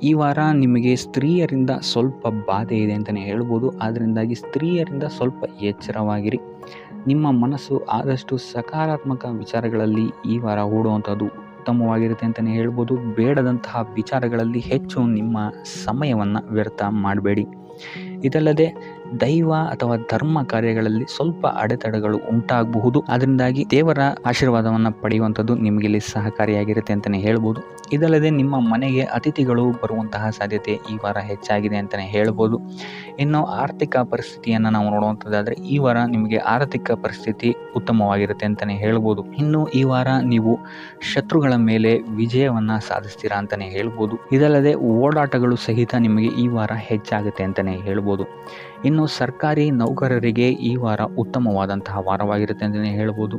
ಈ ವಾರ ನಿಮಗೆ ಸ್ತ್ರೀಯರಿಂದ ಸ್ವಲ್ಪ ಬಾಧೆ ಇದೆ ಅಂತಲೇ ಹೇಳ್ಬೋದು. ಅದರಿಂದಾಗಿ ಸ್ತ್ರೀಯರಿಂದ ಸ್ವಲ್ಪ ಎಚ್ಚರವಾಗಿರಿ. ನಿಮ್ಮ ಮನಸ್ಸು ಆದಷ್ಟು ಸಕಾರಾತ್ಮಕ ವಿಚಾರಗಳಲ್ಲಿ ಈ ವಾರ ಹೂಡುವಂಥದ್ದು ಉತ್ತಮವಾಗಿರುತ್ತೆ ಅಂತಲೇ ಹೇಳ್ಬೋದು. ಬೇಡದಂತಹ ವಿಚಾರಗಳಲ್ಲಿ ಹೆಚ್ಚು ನಿಮ್ಮ ಸಮಯವನ್ನು ವ್ಯರ್ಥ ಮಾಡಬೇಡಿ. ಇದಲ್ಲದೆ ದೈವ ಅಥವಾ ಧರ್ಮ ಕಾರ್ಯಗಳಲ್ಲಿ ಸ್ವಲ್ಪ ಅಡೆತಡೆಗಳು ಉಂಟಾಗಬಹುದು. ಅದರಿಂದಾಗಿ ದೇವರ ಆಶೀರ್ವಾದವನ್ನು ಪಡೆಯುವಂಥದ್ದು ನಿಮಗಿಲ್ಲಿ ಸಹಕಾರಿಯಾಗಿರುತ್ತೆ ಅಂತಲೇ ಹೇಳ್ಬೋದು. ಇದಲ್ಲದೆ ನಿಮ್ಮ ಮನೆಗೆ ಅತಿಥಿಗಳು ಬರುವಂತಹ ಸಾಧ್ಯತೆ ಈ ವಾರ ಹೆಚ್ಚಾಗಿದೆ ಅಂತಲೇ ಹೇಳ್ಬೋದು. ಇನ್ನು ಆರ್ಥಿಕ ಪರಿಸ್ಥಿತಿಯನ್ನು ನಾವು ನೋಡುವಂಥದ್ದಾದರೆ ಈ ವಾರ ನಿಮಗೆ ಆರ್ಥಿಕ ಪರಿಸ್ಥಿತಿ ಉತ್ತಮವಾಗಿರುತ್ತೆ ಅಂತಲೇ ಹೇಳ್ಬೋದು. ಇನ್ನು ಈ ವಾರ ನೀವು ಶತ್ರುಗಳ ಮೇಲೆ ವಿಜಯವನ್ನು ಸಾಧಿಸ್ತೀರಾ ಅಂತಲೇ ಹೇಳ್ಬೋದು. ಇದಲ್ಲದೆ ಓಡಾಟಗಳು ಸಹಿತ ನಿಮಗೆ ಈ ವಾರ ಹೆಚ್ಚಾಗುತ್ತೆ ಅಂತಲೇ ಹೇಳ್ಬೋದು. ಇನ್ನು ಸರ್ಕಾರಿ ನೌಕರರಿಗೆ ಈ ವಾರ ಉತ್ತಮವಾದಂತಹ ವಾರವಾಗಿರುತ್ತೆ ಅಂತಲೇ ಹೇಳ್ಬೋದು.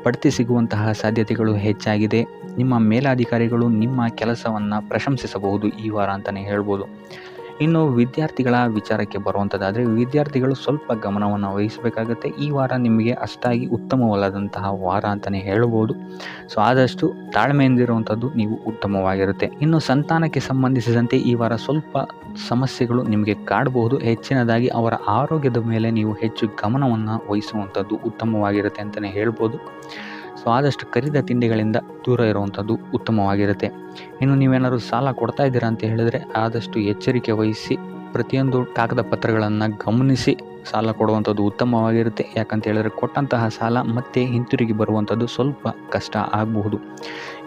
ಬಡ್ತಿ ಸಿಗುವಂತಹ ಸಾಧ್ಯತೆಗಳು ಹೆಚ್ಚಾಗಿದೆ. ನಿಮ್ಮ ಮೇಲಾಧಿಕಾರಿಗಳು ನಿಮ್ಮ ಕೆಲಸವನ್ನು ಪ್ರಶಂಸಿಸಬಹುದು ಈ ವಾರ ಅಂತಲೇ ಹೇಳ್ಬೋದು. ಇನ್ನು ವಿದ್ಯಾರ್ಥಿಗಳ ವಿಚಾರಕ್ಕೆ ಬರುವಂಥದ್ದಾದರೆ ವಿದ್ಯಾರ್ಥಿಗಳು ಸ್ವಲ್ಪ ಗಮನವನ್ನು ವಹಿಸಬೇಕಾಗುತ್ತೆ. ಈ ವಾರ ನಿಮಗೆ ಅಷ್ಟಾಗಿ ಉತ್ತಮವಲ್ಲದಂತಹ ವಾರ ಅಂತಲೇ ಹೇಳ್ಬೋದು. ಸೊ ಆದಷ್ಟು ತಾಳ್ಮೆಯಿಂದಿರುವಂಥದ್ದು ನೀವು ಉತ್ತಮವಾಗಿರುತ್ತೆ. ಇನ್ನು ಸಂತಾನಕ್ಕೆ ಸಂಬಂಧಿಸಿದಂತೆ ಈ ವಾರ ಸ್ವಲ್ಪ ಸಮಸ್ಯೆಗಳು ನಿಮಗೆ ಕಾಡಬಹುದು. ಹೆಚ್ಚಿನದಾಗಿ ಅವರ ಆರೋಗ್ಯದ ಮೇಲೆ ನೀವು ಹೆಚ್ಚು ಗಮನವನ್ನು ವಹಿಸುವಂಥದ್ದು ಉತ್ತಮವಾಗಿರುತ್ತೆ ಅಂತಲೇ ಹೇಳ್ಬೋದು. ಸೊ ಆದಷ್ಟು ಕರಿದ ತಿಂಡಿಗಳಿಂದ ದೂರ ಇರುವಂಥದ್ದು ಉತ್ತಮವಾಗಿರುತ್ತೆ. ಇನ್ನು ನೀವೇನಾದ್ರು ಸಾಲ ಕೊಡ್ತಾ ಇದ್ದೀರಾ ಅಂತ ಹೇಳಿದರೆ ಆದಷ್ಟು ಎಚ್ಚರಿಕೆ ವಹಿಸಿ ಪ್ರತಿಯೊಂದು ಕಾಗದ ಪತ್ರಗಳನ್ನು ಗಮನಿಸಿ ಸಾಲ ಕೊಡುವಂಥದ್ದು ಉತ್ತಮವಾಗಿರುತ್ತೆ. ಯಾಕಂತ ಹೇಳಿದ್ರೆ ಕೊಟ್ಟಂತಹ ಸಾಲ ಮತ್ತೆ ಹಿಂತಿರುಗಿ ಬರುವಂಥದ್ದು ಸ್ವಲ್ಪ ಕಷ್ಟ ಆಗಬಹುದು.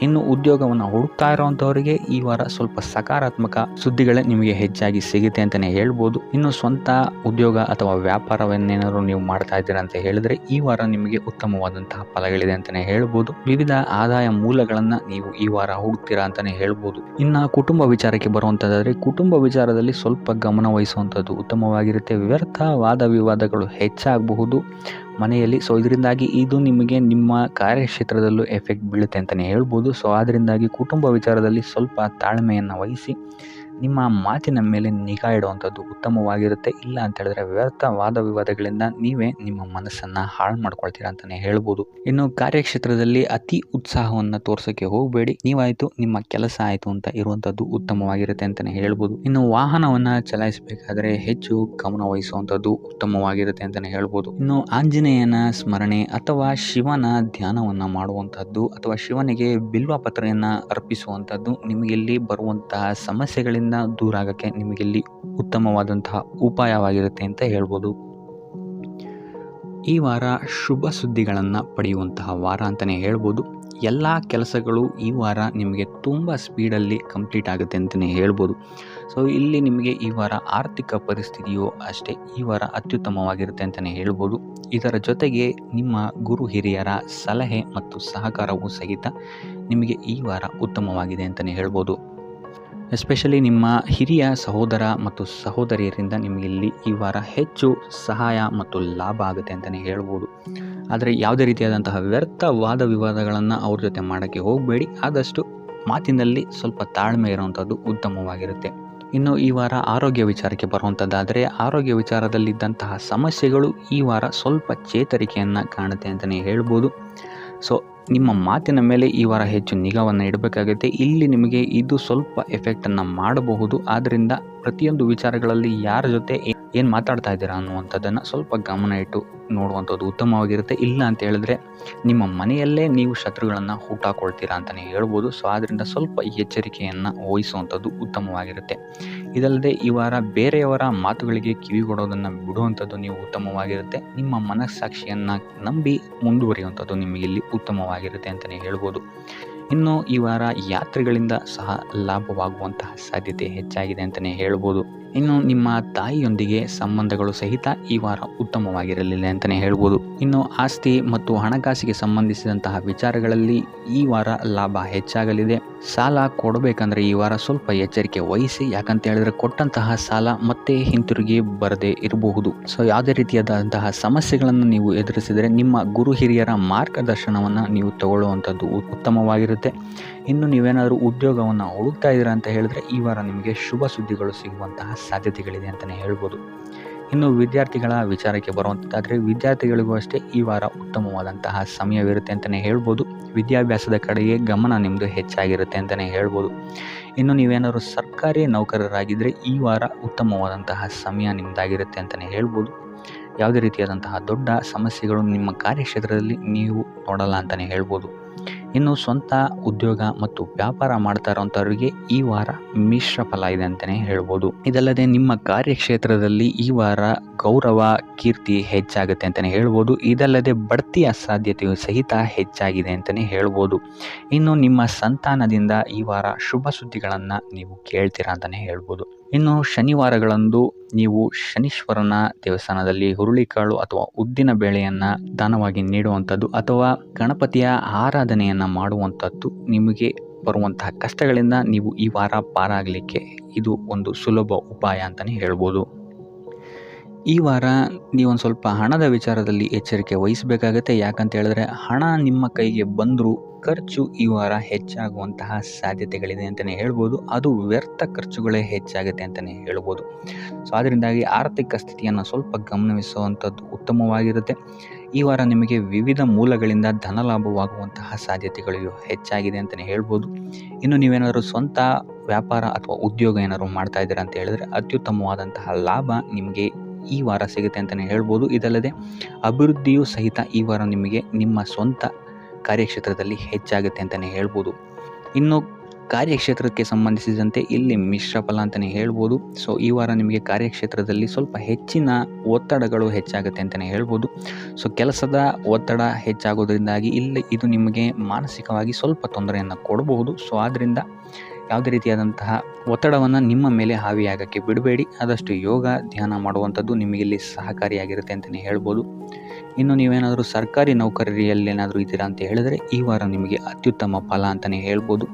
ಇನ್ನು ಉದ್ಯೋಗವನ್ನು ಹುಡುಕ್ತಾ ಇರೋವಂಥವರಿಗೆ ಈ ವಾರ ಸ್ವಲ್ಪ ಸಕಾರಾತ್ಮಕ ಸುದ್ದಿಗಳೇ ನಿಮಗೆ ಹೆಚ್ಚಾಗಿ ಸಿಗುತ್ತೆ ಅಂತಲೇ ಹೇಳ್ಬೋದು. ಇನ್ನು ಸ್ವಂತ ಉದ್ಯೋಗ ಅಥವಾ ವ್ಯಾಪಾರವನ್ನೇನಾದ್ರು ನೀವು ಮಾಡ್ತಾ ಇದ್ದೀರಾ ಅಂತ ಹೇಳಿದ್ರೆ ಈ ವಾರ ನಿಮಗೆ ಉತ್ತಮವಾದಂತಹ ಫಲಗಳಿದೆ ಅಂತಲೇ ಹೇಳ್ಬೋದು. ವಿವಿಧ ಆದಾಯ ಮೂಲಗಳನ್ನು ನೀವು ಈ ವಾರ ಹುಡುಕ್ತೀರಾ ಅಂತಲೇ ಹೇಳ್ಬೋದು. ಇನ್ನು ಕುಟುಂಬ ವಿಚಾರಕ್ಕೆ ಬರುವಂಥದ್ದಾದರೆ ಕುಟುಂಬ ವಿಚಾರದಲ್ಲಿ ಸ್ವಲ್ಪ ಗಮನ ವಹಿಸುವಂಥದ್ದು ಉತ್ತಮವಾಗಿರುತ್ತೆ. ವ್ಯರ್ಥ ವಾದ ವಿವಾದಗಳು ಹೆಚ್ಚಾಗಬಹುದು ಮನೆಯಲ್ಲಿ. ಸೊ ಇದರಿಂದಾಗಿ ಇದು ನಿಮಗೆ ನಿಮ್ಮ ಕಾರ್ಯಕ್ಷೇತ್ರದಲ್ಲೂ ಎಫೆಕ್ಟ್ ಬೀಳುತ್ತೆ ಅಂತಲೇ ಹೇಳ್ಬೋದು. ಸೊ ಅದರಿಂದಾಗಿ ಕುಟುಂಬ ವಿಚಾರದಲ್ಲಿ ಸ್ವಲ್ಪ ತಾಳ್ಮೆಯನ್ನು ವಹಿಸಿ ನಿಮ್ಮ ಮಾತಿನ ಮೇಲೆ ನಿಗಾ ಇಡುವಂಥದ್ದು ಉತ್ತಮವಾಗಿರುತ್ತೆ. ಇಲ್ಲ ಅಂತ ಹೇಳಿದ್ರೆ ವ್ಯರ್ಥ ವಾದ ವಿವಾದಗಳಿಂದ ನೀವೇ ನಿಮ್ಮ ಮನಸ್ಸನ್ನು ಹಾಳು ಮಾಡ್ಕೊಳ್ತೀರಾ ಅಂತಲೇ ಹೇಳ್ಬೋದು. ಇನ್ನು ಕಾರ್ಯಕ್ಷೇತ್ರದಲ್ಲಿ ಅತಿ ಉತ್ಸಾಹವನ್ನು ತೋರ್ಸೋಕ್ಕೆ ಹೋಗಬೇಡಿ. ನೀವಾಯಿತು ನಿಮ್ಮ ಕೆಲಸ ಆಯಿತು ಅಂತ ಇರುವಂಥದ್ದು ಉತ್ತಮವಾಗಿರುತ್ತೆ ಅಂತಲೇ ಹೇಳ್ಬೋದು. ಇನ್ನು ವಾಹನವನ್ನು ಚಲಾಯಿಸಬೇಕಾದ್ರೆ ಹೆಚ್ಚು ಗಮನ ವಹಿಸುವಂಥದ್ದು ಉತ್ತಮವಾಗಿರುತ್ತೆ ಅಂತಲೇ ಹೇಳ್ಬೋದು. ಇನ್ನು ಆಂಜನೇಯನ ಸ್ಮರಣೆ ಅಥವಾ ಶಿವನ ಧ್ಯಾನವನ್ನು ಮಾಡುವಂಥದ್ದು ಅಥವಾ ಶಿವನಿಗೆ ಬಿಲ್ವ ಪತ್ರೆಯನ್ನು ಅರ್ಪಿಸುವಂಥದ್ದು ನಿಮಗಿಲ್ಲಿ ಬರುವಂತಹ ಸಮಸ್ಯೆಗಳಿಂದ ದೂರ ಆಗಕ್ಕೆ ನಿಮಗಿಲ್ಲಿ ಉತ್ತಮವಾದಂತಹ ಉಪಾಯವಾಗಿರುತ್ತೆ ಅಂತ ಹೇಳ್ಬೋದು. ಈ ವಾರ ಶುಭ ಸುದ್ದಿಗಳನ್ನು ಪಡೆಯುವಂತಹ ವಾರ ಅಂತಲೇ ಹೇಳ್ಬೋದು. ಎಲ್ಲ ಕೆಲಸಗಳು ಈ ವಾರ ನಿಮಗೆ ತುಂಬ ಸ್ಪೀಡಲ್ಲಿ ಕಂಪ್ಲೀಟ್ ಆಗುತ್ತೆ ಅಂತಲೇ ಹೇಳ್ಬೋದು. ಸೊ ಇಲ್ಲಿ ನಿಮಗೆ ಈ ವಾರ ಆರ್ಥಿಕ ಪರಿಸ್ಥಿತಿಯು ಅಷ್ಟೇ ಈ ವಾರ ಅತ್ಯುತ್ತಮವಾಗಿರುತ್ತೆ ಅಂತಲೇ ಹೇಳ್ಬೋದು. ಇದರ ಜೊತೆಗೆ ನಿಮ್ಮ ಗುರು ಹಿರಿಯರ ಸಲಹೆ ಮತ್ತು ಸಹಕಾರವೂ ಸಹಿತ ನಿಮಗೆ ಈ ವಾರ ಉತ್ತಮವಾಗಿದೆ ಅಂತಲೇ ಹೇಳ್ಬೋದು. ಎಸ್ಪೆಷಲಿ ನಿಮ್ಮ ಹಿರಿಯ ಸಹೋದರ ಮತ್ತು ಸಹೋದರಿಯರಿಂದ ನಿಮಗಿಲ್ಲಿ ಈ ವಾರ ಹೆಚ್ಚು ಸಹಾಯ ಮತ್ತು ಲಾಭ ಆಗುತ್ತೆ ಅಂತಲೇ ಹೇಳ್ಬೋದು. ಆದರೆ ಯಾವುದೇ ರೀತಿಯಾದಂತಹ ವ್ಯರ್ಥ ವಾದ ವಿವಾದಗಳನ್ನು ಅವ್ರ ಜೊತೆ ಮಾಡೋಕ್ಕೆ ಹೋಗಬೇಡಿ. ಆದಷ್ಟು ಮಾತಿನಲ್ಲಿ ಸ್ವಲ್ಪ ತಾಳ್ಮೆ ಇರುವಂಥದ್ದು ಉತ್ತಮವಾಗಿರುತ್ತೆ. ಇನ್ನು ಈ ವಾರ ಆರೋಗ್ಯ ವಿಚಾರಕ್ಕೆ ಬರುವಂಥದ್ದಾದರೆ ಆರೋಗ್ಯ ವಿಚಾರದಲ್ಲಿದ್ದಂತಹ ಸಮಸ್ಯೆಗಳು ಈ ವಾರ ಸ್ವಲ್ಪ ಚೇತರಿಕೆಯನ್ನು ಕಾಣುತ್ತೆ ಅಂತಲೇ ಹೇಳ್ಬೋದು. ಸೊ ನಿಮ್ಮ ಮಾತಿನ ಮೇಲೆ ಈ ವಾರ ಹೆಚ್ಚು ನಿಗಾವನ್ನು ಇಡಬೇಕಾಗುತ್ತೆ. ಇಲ್ಲಿ ನಿಮಗೆ ಇದು ಸ್ವಲ್ಪ ಎಫೆಕ್ಟನ್ನು ಮಾಡಬಹುದು. ಆದ್ದರಿಂದ ಪ್ರತಿಯೊಂದು ವಿಚಾರಗಳಲ್ಲಿ ಯಾರ ಜೊತೆ ಏನು ಮಾತಾಡ್ತಾ ಇದ್ದೀರಾ ಅನ್ನುವಂಥದ್ದನ್ನು ಸ್ವಲ್ಪ ಗಮನ ಇಟ್ಟು ನೋಡುವಂಥದ್ದು ಉತ್ತಮವಾಗಿರುತ್ತೆ. ಇಲ್ಲ ಅಂತ ಹೇಳಿದ್ರೆ ನಿಮ್ಮ ಮನೆಯಲ್ಲೇ ನೀವು ಶತ್ರುಗಳನ್ನು ಹುಟ್ಟಾಕೊಳ್ತೀರಾ ಅಂತಲೇ ಹೇಳ್ಬೋದು. ಸೊ ಆದ್ದರಿಂದ ಸ್ವಲ್ಪ ಎಚ್ಚರಿಕೆಯನ್ನು ವಹಿಸುವಂಥದ್ದು ಉತ್ತಮವಾಗಿರುತ್ತೆ. ಇದಲ್ಲದೆ ಈ ವಾರ ಬೇರೆಯವರ ಮಾತುಗಳಿಗೆ ಕಿವಿಗೊಡೋದನ್ನು ಬಿಡುವಂಥದ್ದು ನೀವು ಉತ್ತಮವಾಗಿರುತ್ತೆ. ನಿಮ್ಮ ಮನಸ್ಸಾಕ್ಷಿಯನ್ನು ನಂಬಿ ಮುಂದುವರಿಯುವಂಥದ್ದು ನಿಮಗಿಲ್ಲಿ ಉತ್ತಮವಾಗಿರುತ್ತೆ ಅಂತಲೇ ಹೇಳ್ಬೋದು. ಇನ್ನು ಈ ವಾರ ಯಾತ್ರೆಗಳಿಂದ ಸಹ ಲಾಭವಾಗುವಂತಹ ಸಾಧ್ಯತೆ ಹೆಚ್ಚಾಗಿದೆ ಅಂತಲೇ ಹೇಳ್ಬೋದು. ಇನ್ನು ನಿಮ್ಮ ತಾಯಿಯೊಂದಿಗೆ ಸಂಬಂಧಗಳು ಸಹಿತ ಈ ವಾರ ಉತ್ತಮವಾಗಿರಲಿಲ್ಲ ಅಂತಲೇ ಹೇಳ್ಬೋದು. ಇನ್ನು ಆಸ್ತಿ ಮತ್ತು ಹಣಕಾಸಿಗೆ ಸಂಬಂಧಿಸಿದಂತಹ ವಿಚಾರಗಳಲ್ಲಿ ಈ ವಾರ ಲಾಭ ಹೆಚ್ಚಾಗಲಿದೆ. ಸಾಲ ಕೊಡಬೇಕಂದ್ರೆ ಈ ವಾರ ಸ್ವಲ್ಪ ಎಚ್ಚರಿಕೆ ವಹಿಸಿ. ಯಾಕಂತ ಹೇಳಿದ್ರೆ ಕೊಟ್ಟಂತಹ ಸಾಲ ಮತ್ತೆ ಹಿಂತಿರುಗಿ ಬರದೇ ಇರಬಹುದು. ಸೊ ಯಾವುದೇ ರೀತಿಯಾದಂತಹ ಸಮಸ್ಯೆಗಳನ್ನು ನೀವು ಎದುರಿಸಿದರೆ ನಿಮ್ಮ ಗುರು ಹಿರಿಯರ ಮಾರ್ಗದರ್ಶನವನ್ನು ನೀವು ತಗೊಳ್ಳುವಂಥದ್ದು ಉತ್ತಮವಾಗಿರುತ್ತೆ. ಇನ್ನು ನೀವೇನಾದರೂ ಉದ್ಯೋಗವನ್ನು ಹುಡುಕ್ತಾ ಇದ್ದೀರಾ ಅಂತ ಹೇಳಿದ್ರೆ ಈ ವಾರ ನಿಮಗೆ ಶುಭ ಸುದ್ದಿಗಳು ಸಿಗುವಂತಹ ಸಾಧ್ಯತೆಗಳಿದೆ ಅಂತಲೇ ಹೇಳ್ಬೋದು. ಇನ್ನು ವಿದ್ಯಾರ್ಥಿಗಳ ವಿಚಾರಕ್ಕೆ ಬರುವಂಥದ್ದಾದರೆ ವಿದ್ಯಾರ್ಥಿಗಳಿಗೂ ಅಷ್ಟೇ ಈ ವಾರ ಉತ್ತಮವಾದಂತಹ ಸಮಯವಿರುತ್ತೆ ಅಂತಲೇ ಹೇಳ್ಬೋದು. ವಿದ್ಯಾಭ್ಯಾಸದ ಕಡೆಗೆ ಗಮನ ನಿಮ್ಮದು ಹೆಚ್ಚಾಗಿರುತ್ತೆ ಅಂತಲೇ ಹೇಳ್ಬೋದು. ಇನ್ನು ನೀವೇನಾದರೂ ಸರ್ಕಾರಿ ನೌಕರರಾಗಿದ್ದರೆ ಈ ವಾರ ಉತ್ತಮವಾದಂತಹ ಸಮಯ ನಿಮ್ಮದಾಗಿರುತ್ತೆ ಅಂತಲೇ ಹೇಳ್ಬೋದು. ಯಾವುದೇ ರೀತಿಯಾದಂತಹ ದೊಡ್ಡ ಸಮಸ್ಯೆಗಳು ನಿಮ್ಮ ಕಾರ್ಯಕ್ಷೇತ್ರದಲ್ಲಿ ನೀವು ನೋಡಲ್ಲ ಅಂತಲೇ ಹೇಳ್ಬೋದು. ಇನ್ನು ಸ್ವಂತ ಉದ್ಯೋಗ ಮತ್ತು ವ್ಯಾಪಾರ ಮಾಡ್ತಾ ಇರೋಂಥವ್ರಿಗೆ ಈ ವಾರ ಮಿಶ್ರ ಫಲ ಇದೆ ಅಂತಲೇ ಹೇಳ್ಬೋದು. ಇದಲ್ಲದೆ ನಿಮ್ಮ ಕಾರ್ಯಕ್ಷೇತ್ರದಲ್ಲಿ ಈ ವಾರ ಗೌರವ ಕೀರ್ತಿ ಹೆಚ್ಚಾಗುತ್ತೆ ಅಂತಲೇ ಹೇಳ್ಬೋದು. ಇದಲ್ಲದೆ ಬಡ್ತಿಯ ಸಾಧ್ಯತೆಯು ಸಹಿತ ಹೆಚ್ಚಾಗಿದೆ ಅಂತಲೇ ಹೇಳ್ಬೋದು. ಇನ್ನು ನಿಮ್ಮ ಸಂತಾನದಿಂದ ಈ ವಾರ ಶುಭ ಸುದ್ದಿಗಳನ್ನು ನೀವು ಕೇಳ್ತೀರಾ ಅಂತಲೇ ಹೇಳ್ಬೋದು. ಇನ್ನು ಶನಿವಾರಗಳಂದು ನೀವು ಶನೀಶ್ವರನ ದೇವಸ್ಥಾನದಲ್ಲಿ ಹುರುಳಿಕಾಳು ಅಥವಾ ಉದ್ದಿನ ಬೇಳೆಯನ್ನು ದಾನವಾಗಿ ನೀಡುವಂಥದ್ದು ಅಥವಾ ಗಣಪತಿಯ ಆರಾಧನೆಯನ್ನು ಮಾಡುವಂಥದ್ದು ನಿಮಗೆ ಬರುವಂತಹ ಕಷ್ಟಗಳಿಂದ ನೀವು ಈ ವಾರ ಪಾರಾಗಲಿಕ್ಕೆ ಇದು ಒಂದು ಸುಲಭ ಉಪಾಯ ಅಂತಲೇ ಹೇಳ್ಬೋದು. ಈ ವಾರ ನೀವೊಂದು ಸ್ವಲ್ಪ ಹಣದ ವಿಚಾರದಲ್ಲಿ ಎಚ್ಚರಿಕೆ ವಹಿಸಬೇಕಾಗತ್ತೆ. ಯಾಕಂತ ಹೇಳಿದ್ರೆ ಹಣ ನಿಮ್ಮ ಕೈಗೆ ಬಂದರೂ ಖರ್ಚು ಈ ವಾರ ಹೆಚ್ಚಾಗುವಂತಹ ಸಾಧ್ಯತೆಗಳಿದೆ ಅಂತಲೇ ಹೇಳ್ಬೋದು. ಅದು ವ್ಯರ್ಥ ಖರ್ಚುಗಳೇ ಹೆಚ್ಚಾಗುತ್ತೆ ಅಂತಲೇ ಹೇಳ್ಬೋದು. ಸೊ ಅದರಿಂದಾಗಿ ಆರ್ಥಿಕ ಸ್ಥಿತಿಯನ್ನು ಸ್ವಲ್ಪ ಗಮನಿಸುವಂಥದ್ದು ಉತ್ತಮವಾಗಿರುತ್ತೆ. ಈ ವಾರ ನಿಮಗೆ ವಿವಿಧ ಮೂಲಗಳಿಂದ ಧನಲಾಭವಾಗುವಂತಹ ಸಾಧ್ಯತೆಗಳು ಹೆಚ್ಚಾಗಿದೆ ಅಂತಲೇ ಹೇಳ್ಬೋದು. ಇನ್ನು ನೀವೇನಾದರೂ ಸ್ವಂತ ವ್ಯಾಪಾರ ಅಥವಾ ಉದ್ಯೋಗ ಏನಾದರೂ ಮಾಡ್ತಾ ಇದ್ದೀರಾ ಅಂತ ಹೇಳಿದ್ರೆ ಅತ್ಯುತ್ತಮವಾದಂತಹ ಲಾಭ ನಿಮಗೆ ಈ ವಾರ ಸಿಗುತ್ತೆ ಅಂತಲೇ ಹೇಳ್ಬೋದು. ಇದಲ್ಲದೆ ಅಭಿವೃದ್ಧಿಯೂ ಸಹಿತ ಈ ವಾರ ನಿಮಗೆ ನಿಮ್ಮ ಸ್ವಂತ ಕಾರ್ಯಕ್ಷೇತ್ರದಲ್ಲಿ ಹೆಚ್ಚಾಗುತ್ತೆ ಅಂತಲೇ ಹೇಳ್ಬೋದು. ಇನ್ನು ಕಾರ್ಯಕ್ಷೇತ್ರಕ್ಕೆ ಸಂಬಂಧಿಸಿದಂತೆ ಇಲ್ಲಿ ಮಿಶ್ರ ಫಲ ಅಂತಲೇ ಹೇಳ್ಬೋದು. ಸೊ ಈ ವಾರ ನಿಮಗೆ ಕಾರ್ಯಕ್ಷೇತ್ರದಲ್ಲಿ ಸ್ವಲ್ಪ ಹೆಚ್ಚಿನ ಒತ್ತಡಗಳು ಹೆಚ್ಚಾಗುತ್ತೆ ಅಂತಲೇ ಹೇಳ್ಬೋದು. ಸೊ ಕೆಲಸದ ಒತ್ತಡ ಹೆಚ್ಚಾಗೋದ್ರಿಂದಾಗಿ ಇಲ್ಲಿ ಇದು ನಿಮಗೆ ಮಾನಸಿಕವಾಗಿ ಸ್ವಲ್ಪ ತೊಂದರೆಯನ್ನು ಕೊಡಬಹುದು. ಸೊ ಆದ್ದರಿಂದ ಯಾವುದೇ ರೀತಿಯಾದಂತಹ ಒತ್ತಡವನ್ನು ನಿಮ್ಮ ಮೇಲೆ ಹಾವಿಯಾಗಕ್ಕೆ ಬಿಡಬೇಡಿ. ಆದಷ್ಟು ಯೋಗ ಧ್ಯಾನ ಮಾಡುವಂಥದ್ದು ನಿಮಗಿಲ್ಲಿ ಸಹಕಾರಿಯಾಗಿರುತ್ತೆ ಅಂತಲೇ ಹೇಳ್ಬೋದು. ಇನ್ನು ನೀವೇನಾದರೂ ಸರ್ಕಾರಿ ನೌಕರಿಯಲ್ಲೇನಾದರೂ ಇದ್ದೀರಾ ಅಂತ ಹೇಳಿದ್ರೆ ಈ ವಾರ ನಿಮಗೆ ಅತ್ಯುತ್ತಮ ಫಲ ಅಂತಲೇ ಹೇಳ್ಬೋದು.